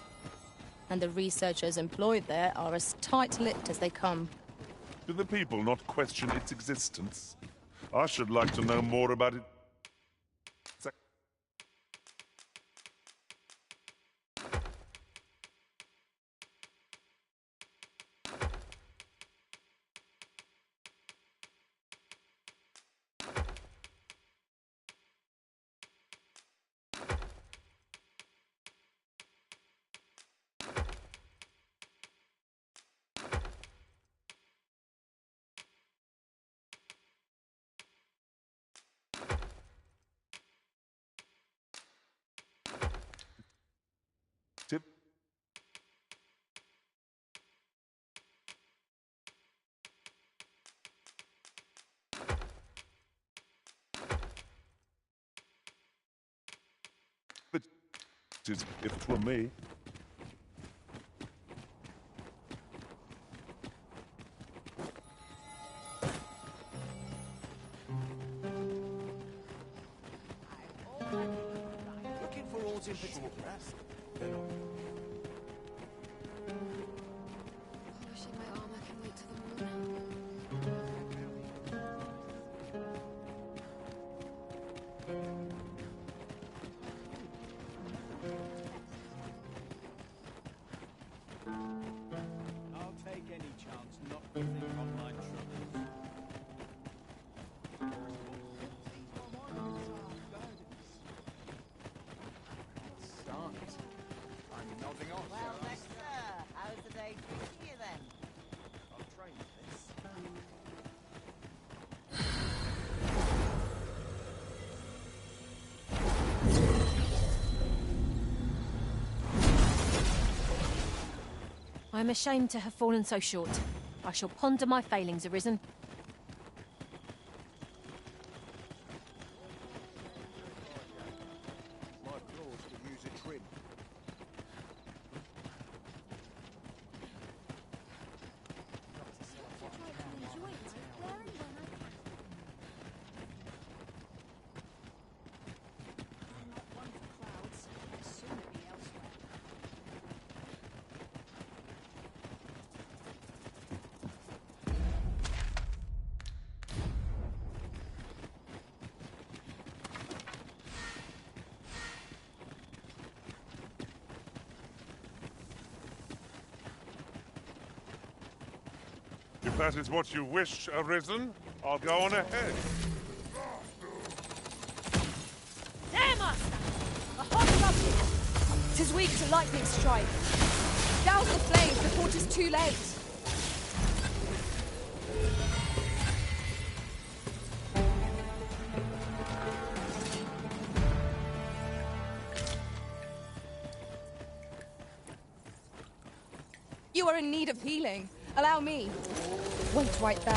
And the researchers employed there are as tight-lipped as they come. Do the people not question its existence? I should like to know more about it. Tip. But if it were me. Looking for ores in particular. Wishing my armor can wait till the morning. I'll take any chance not to think on my troubles. I'm nodding off. Well, Lexer, how's the day treating you then? I'll train this. I am ashamed to have fallen so short. I shall ponder my failings, Arisen. My claws could use a trim. If that is what you wish, Arisen, I'll go on ahead. There, Master! A hot eruption! 'Tis weak to lightning strike. Douse the flames before 'tis too late. You are in need of healing. Allow me. Wait right there.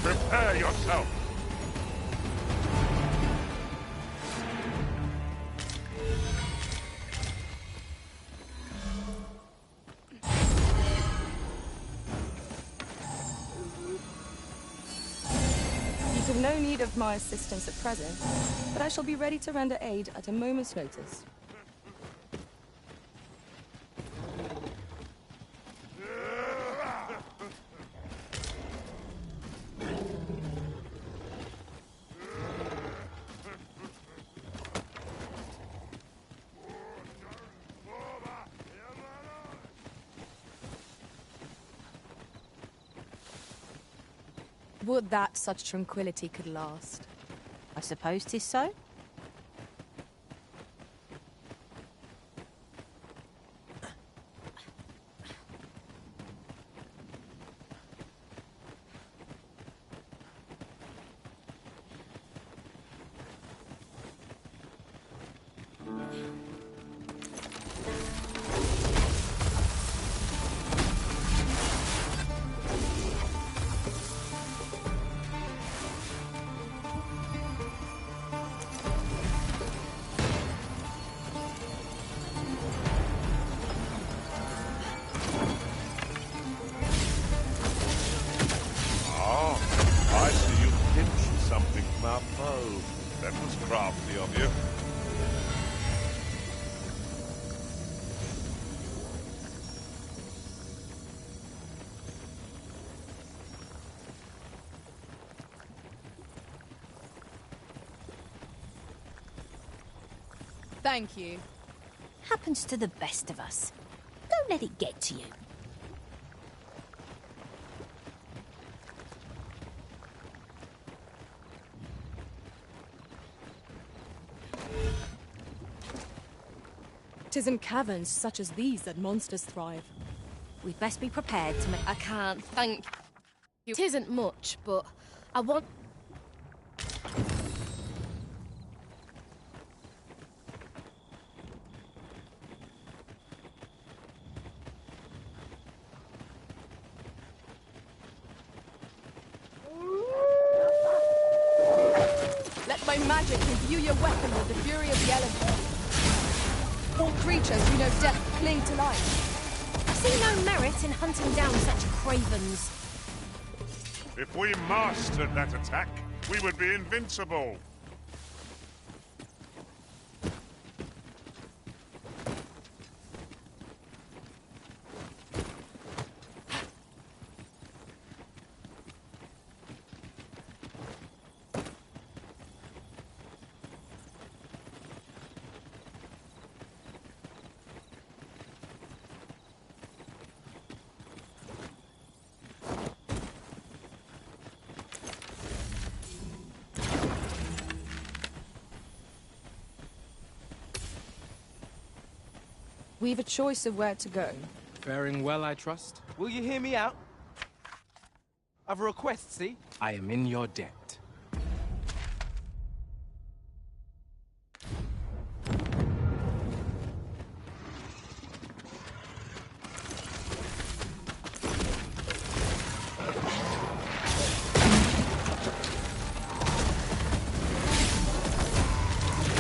Prepare yourself! You have no need of my assistance at present, but I shall be ready to render aid at a moment's notice. Would that such tranquility could last. I suppose 'tis so. Crafty of you. Thank you. Happens to the best of us. Don't let it get to you. Tis in caverns such as these that monsters thrive. We'd best be prepared to make... I can't thank you. It isn't much, but I want... Let my magic imbue your weapon with the fury of the elements. All creatures who know death cling to life. I see no merit in hunting down such cravens. If we mastered that attack, we would be invincible. We've a choice of where to go. Faring well, I trust? Will you hear me out? I've a request, see? I am in your debt.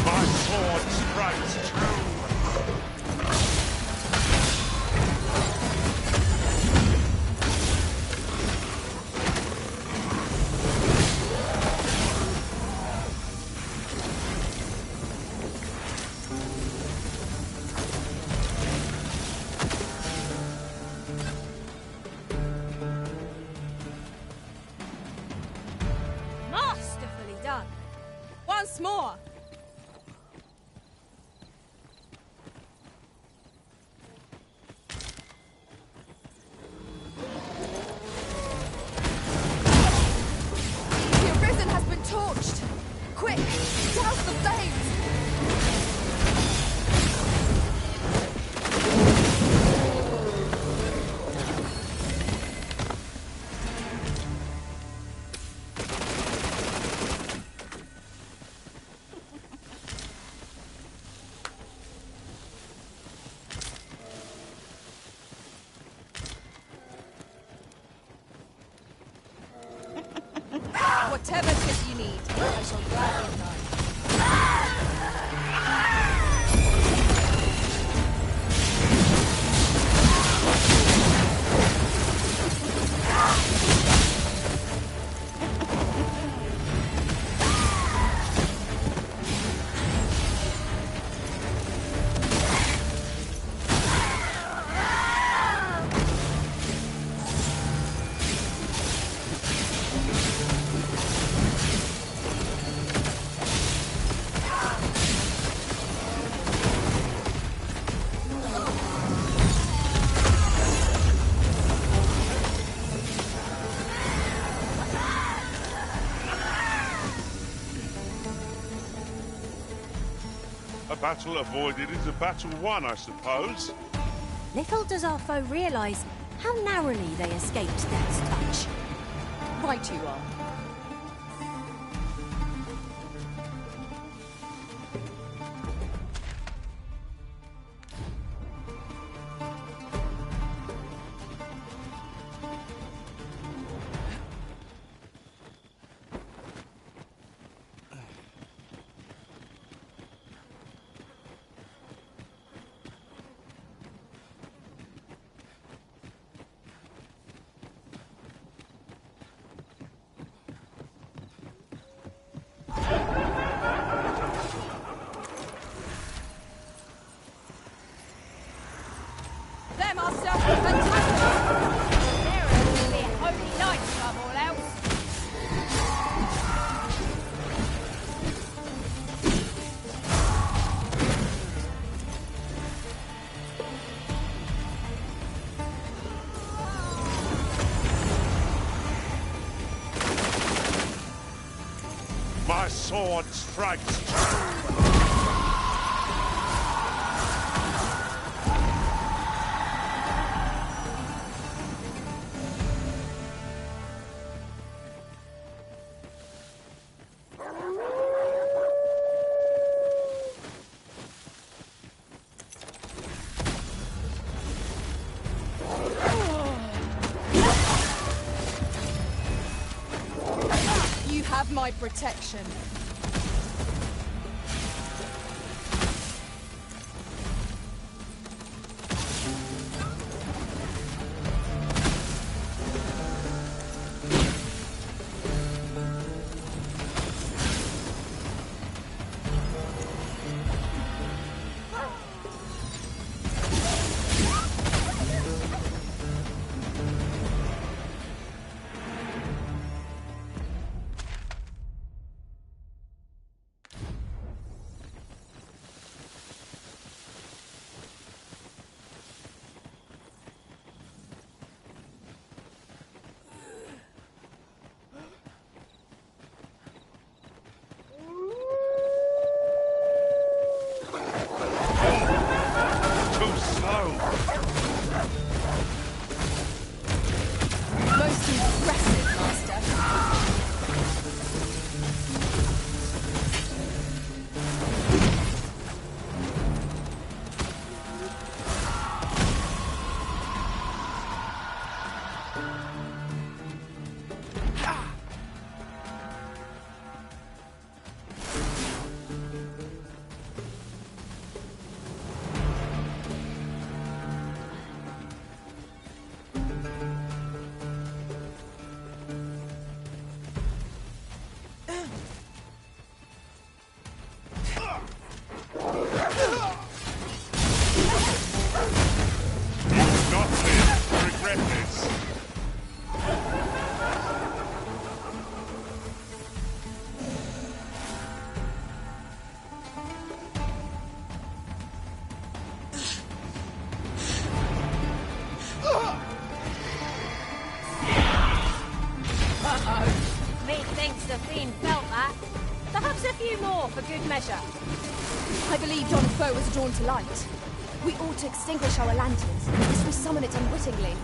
My sword strikes true. Masterfully done. Once more! The Arisen has been torched! Quick! Douse the flames! Whatever tip you need, I shall gladly oblige. A battle avoided is a battle won, I suppose. Little does our foe realise how narrowly they escaped death's touch. Right you are. My sword strikes true. You have my protection. Most impressive, Master. Methinks the fiend felt that. Perhaps a few more for good measure. I believe John Foe was drawn to light. We ought to extinguish our lanterns, lest we summon it unwittingly.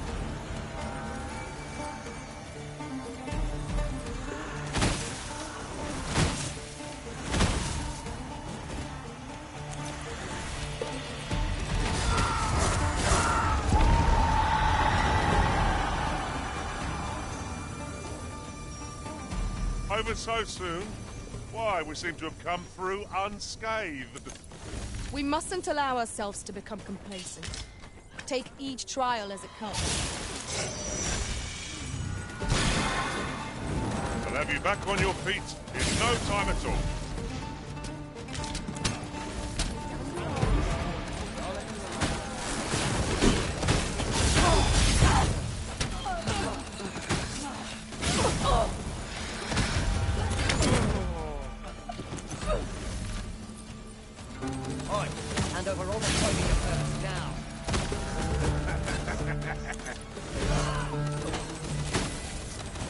Over so soon? Why, we seem to have come through unscathed. We mustn't allow ourselves to become complacent. Take each trial as it comes. I'll have you back on your feet in no time at all. Hand over all the clothing of her now.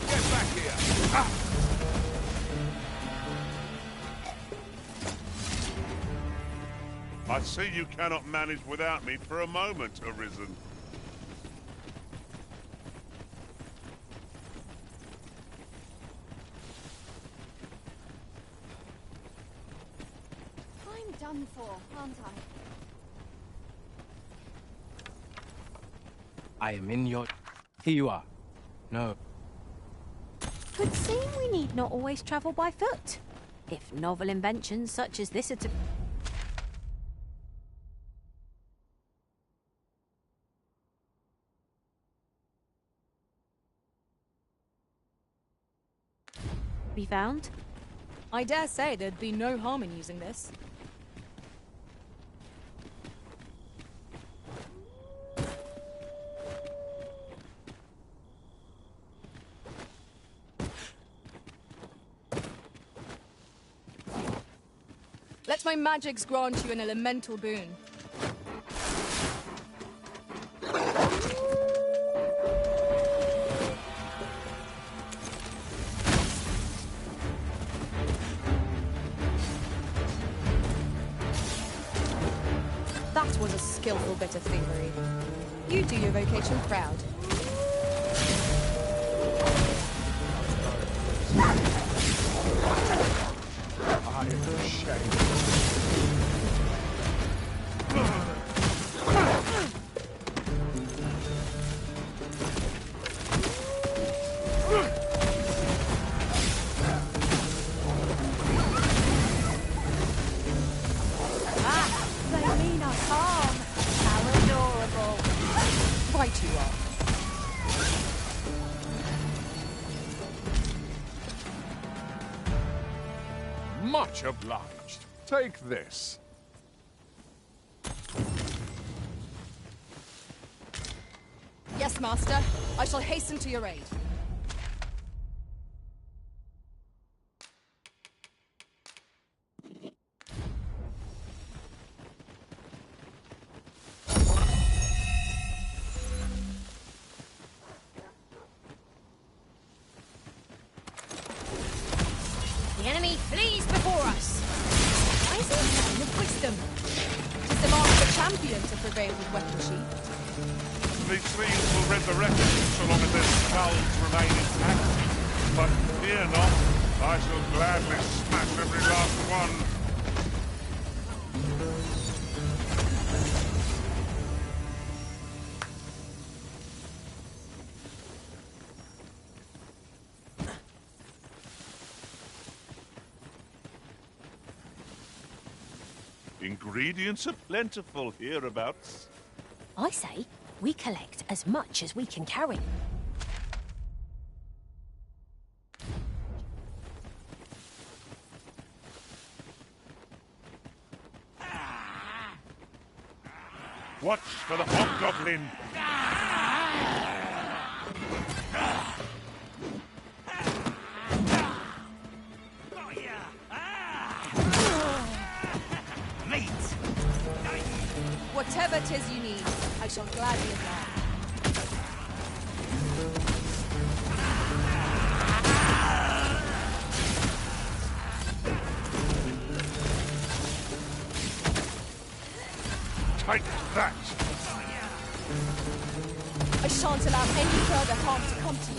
Get back here! Ah! I see you cannot manage without me for a moment, Arisen. I'm done for, aren't I? I am in your... Here you are. No. Could seem we need not always travel by foot. If novel inventions such as this are to... be found? I dare say there'd be no harm in using this. Let my magics grant you an elemental boon. That was a skillful bit of thievery. You do your vocation proud. I am ashamed. They mean us harm. How adorable. Right you are. Much obliged. Take this. Yes, Master. I shall hasten to your aid. The enemy flees before us. Why is he a man of wisdom? Tis the mark of a champion to prevail with weapon sheath. These trees will resurrect so long as their skulls remain intact. But fear not, I shall gladly smash every last one. Ingredients are plentiful hereabouts. I say, we collect as much as we can carry. Watch for the hobgoblin. Whatever 'tis you need, I shall gladly oblige. Take that! I shan't allow any further harm to come to you.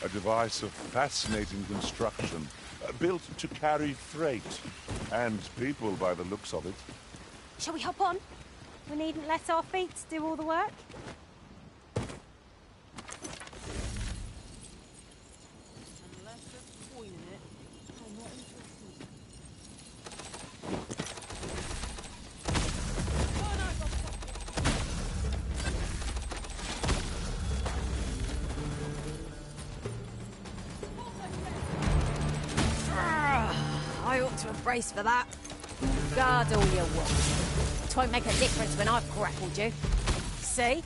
A device of fascinating construction, built to carry freight, and people by the looks of it. Shall we hop on? We needn't let our feet do all the work. grace for that. Guard all you want. It won't make a difference when I've grappled you. See?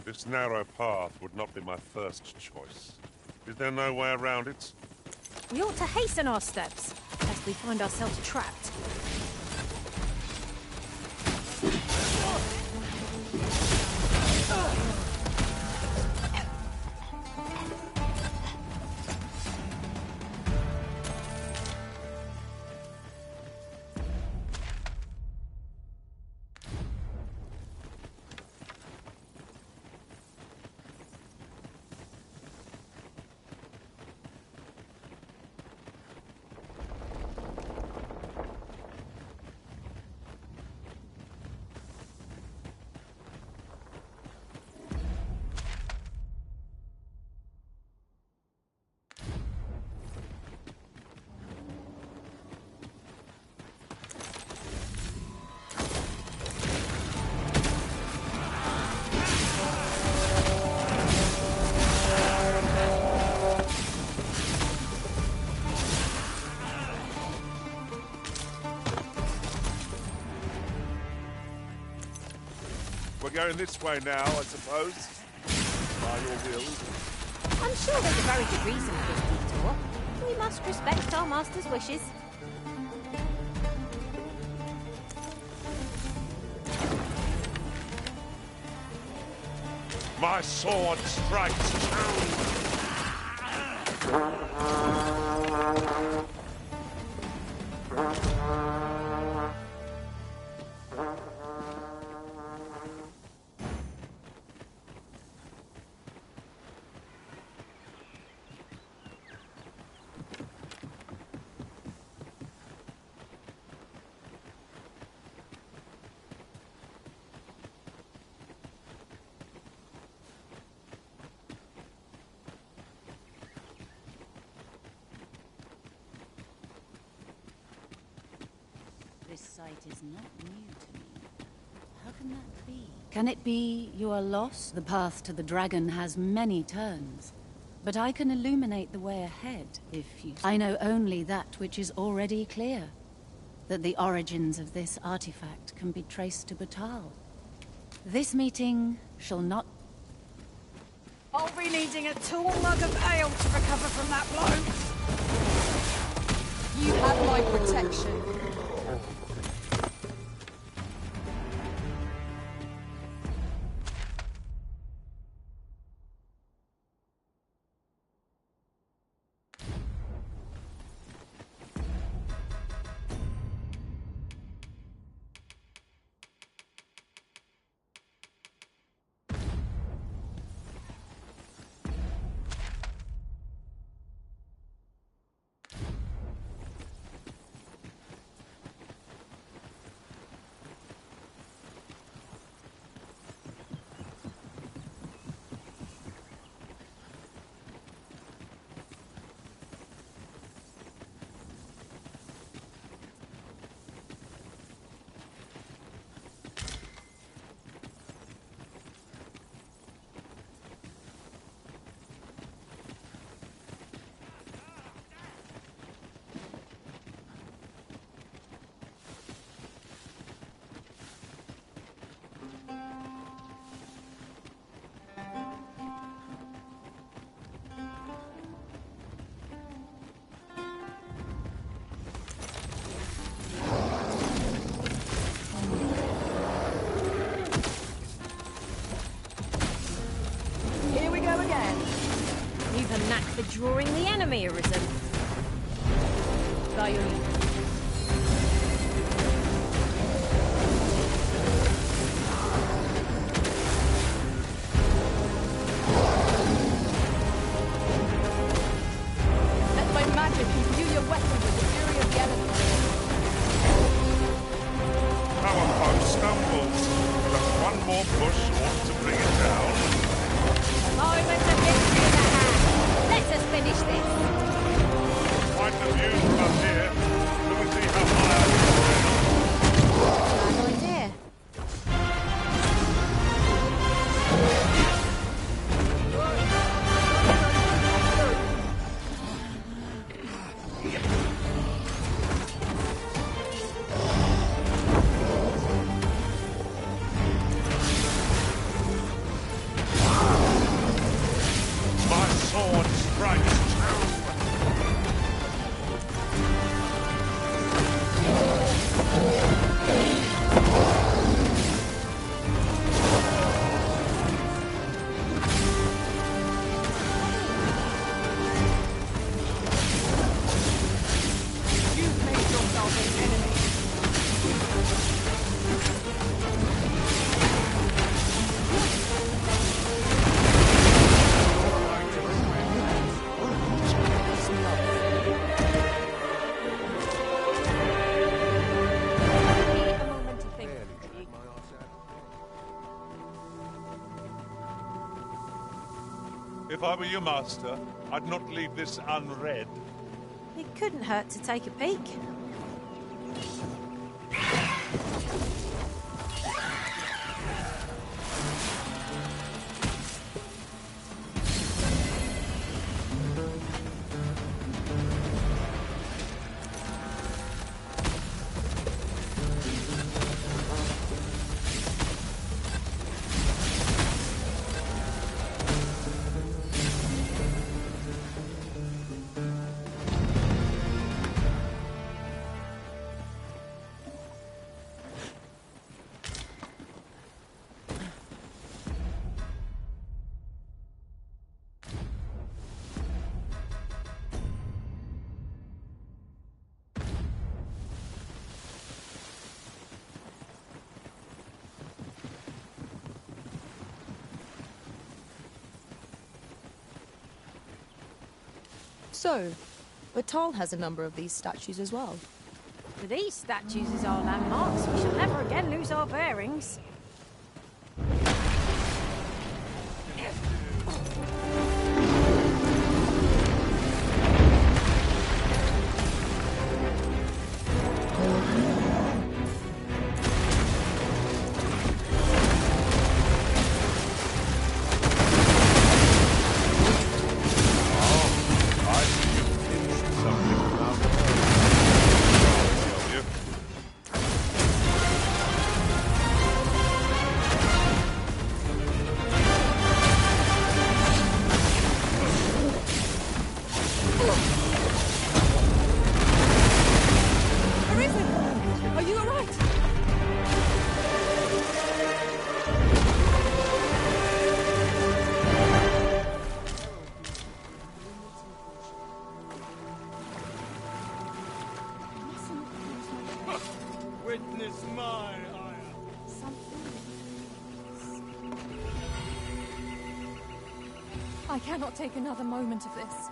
This narrow path would not be my first choice. Is there no way around it? We ought to hasten our steps, lest we find ourselves trapped. We're going this way now, I suppose. By your will. I'm sure there's a very good reason for this detour. We must respect our master's wishes. My sword strikes true. This sight is not new to me. How can that be? Can it be you are lost? The path to the dragon has many turns. But I can illuminate the way ahead, if you... I know only that which is already clear. That the origins of this artifact can be traced to Batal. This meeting shall not... I'll be needing a tall mug of ale to recover from that blow. You have my protection. For drawing the enemy arisen. By your leave. Let my magic imbue your weapon with the fury of the elements. Our foe stumbles. Just one more push ought to bring it down. Moment of victory in the hand. Let us finish this. Quite the view from here. Let me see how high I can. If I were you, Master, I'd not leave this unread. It couldn't hurt to take a peek. So, Batal has a number of these statues as well. For these statues as our landmarks, we shall never again lose our bearings. Witness my ire. I cannot take another moment of this.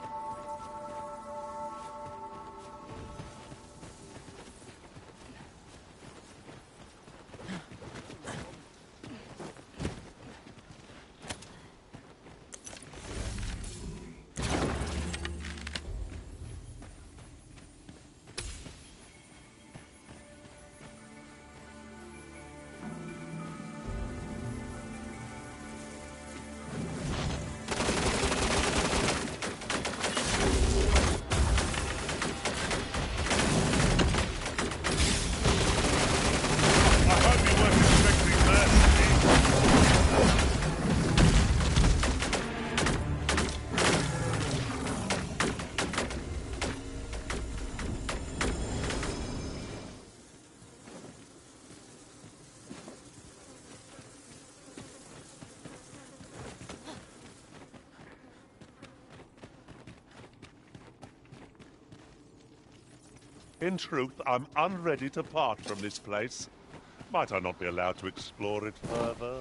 In truth, I'm unready to part from this place. Might I not be allowed to explore it further?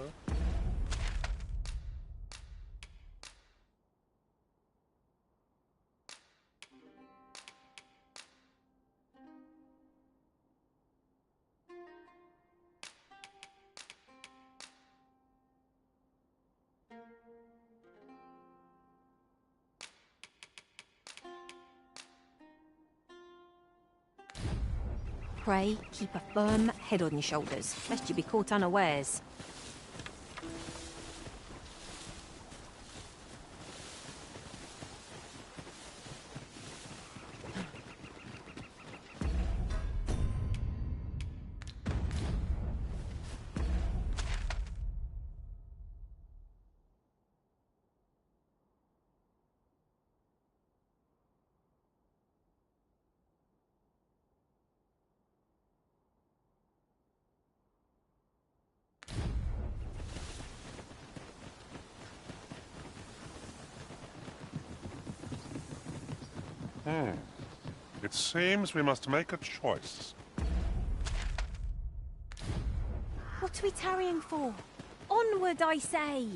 Pray, keep a firm head on your shoulders, lest you be caught unawares. It seems we must make a choice. What are we tarrying for? Onward, I say!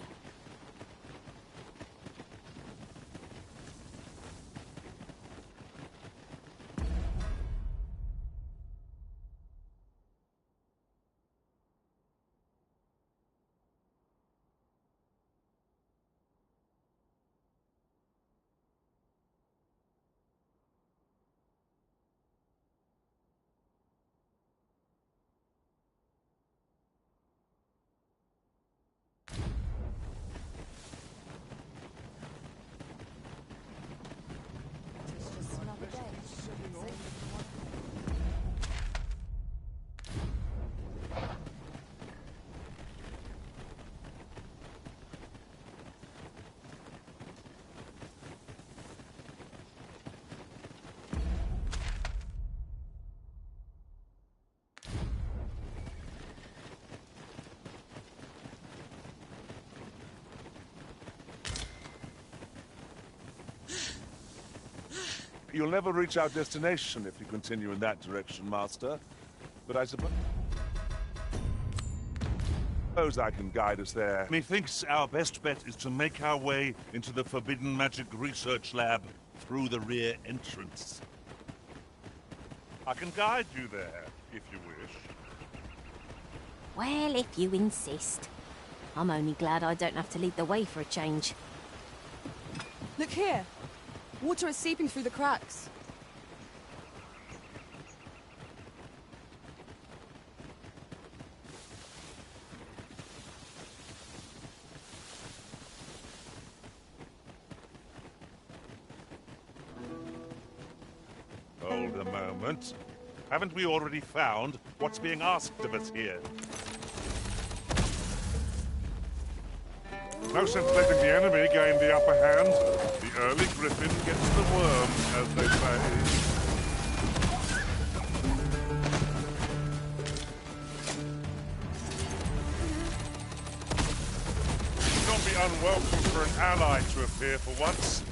You'll never reach our destination if you continue in that direction, Master. But I suppose I can guide us there. Methinks our best bet is to make our way into the Forbidden Magic Research Lab through the rear entrance. I can guide you there, if you wish. Well, if you insist. I'm only glad I don't have to lead the way for a change. Look here. Water is seeping through the cracks. Hold a moment. Haven't we already found what's being asked of us here? No sense letting the enemy gain the upper hand. The early griffin gets the worm, as they say. It would not be unwelcome for an ally to appear for once.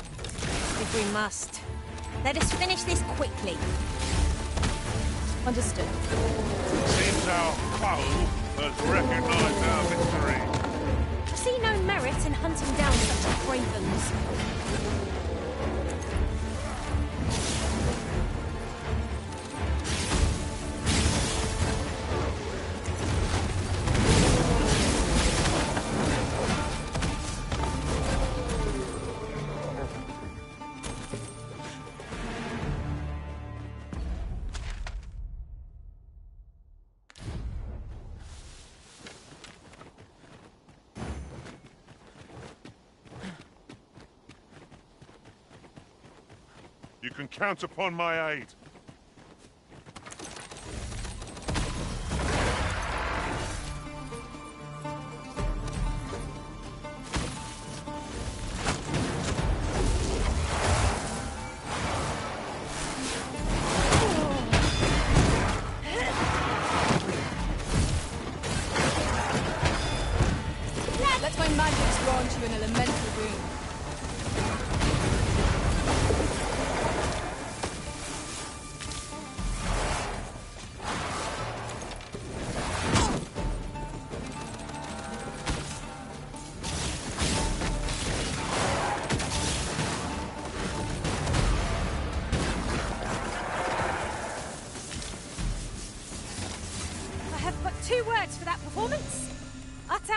If we must. Let us finish this quickly. Understood. Seems our foe has recognized our victory. I see no merit in hunting down such cravens. You can count upon my aid. Let my magic grant you an elemental boon. I have but 2 words for that performance. Utter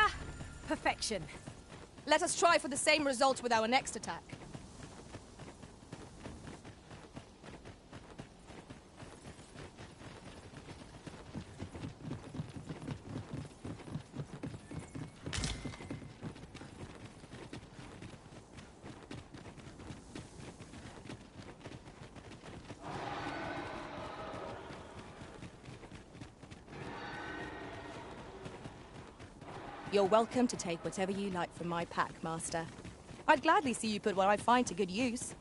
perfection. Let us try for the same result with our next attack. You're welcome to take whatever you like from my pack, Master. I'd gladly see you put what I find to good use.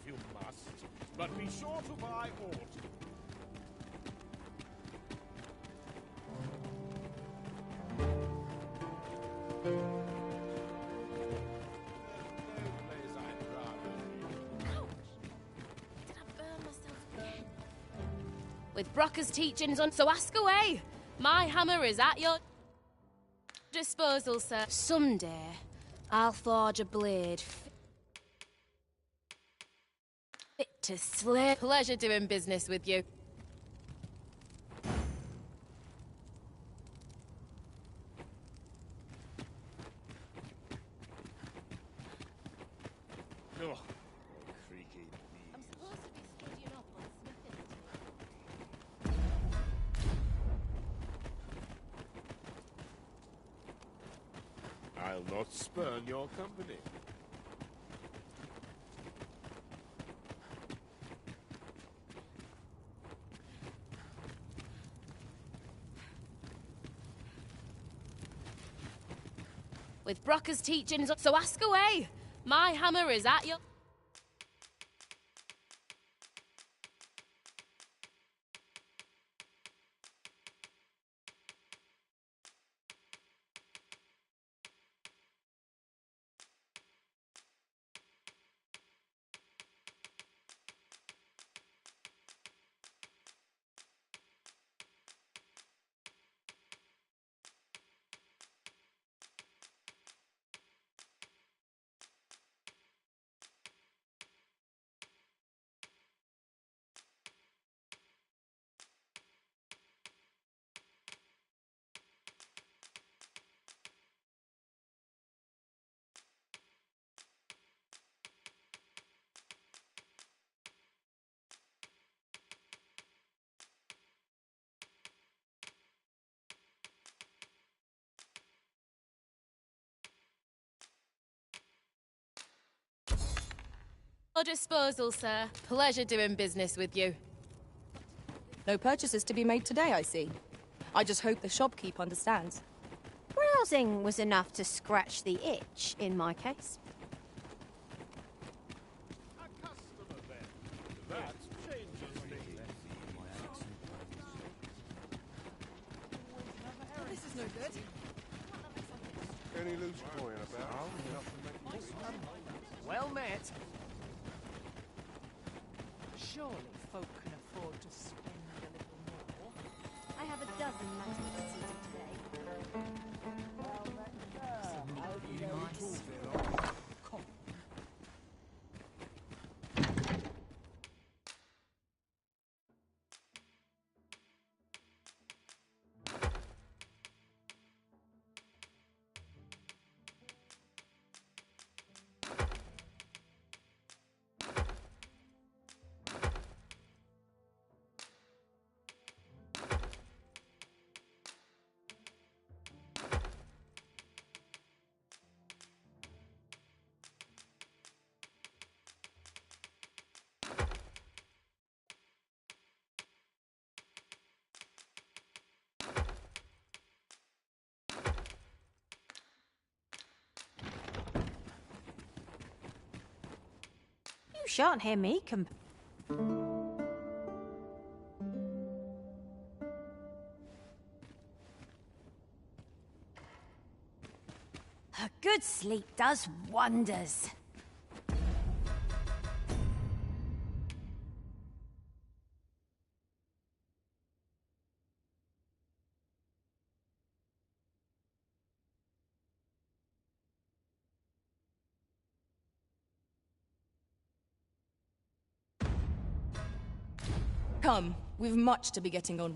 if you must, but be sure to buy aught. With Brocker's teachings on, so ask away. My hammer is at your disposal, sir. Someday, I'll forge a blade fit to slay. Pleasure doing business with you. Oh, creaky knees. I'm supposed to be studying up on smithing. I'll not spurn your company. With Brocker's teachings, so ask away. My hammer is at your... Your disposal, sir. Pleasure doing business with you. No purchases to be made today, I see. I just hope the shopkeep understands. Browsing was enough to scratch the itch, in my case. That changes things. This is no good. Any loose coin about? Well met. Surely folk can afford to spend a little more. I have a dozen matters seated today. You shan't hear me A good sleep does wonders. Come, we've much to be getting on.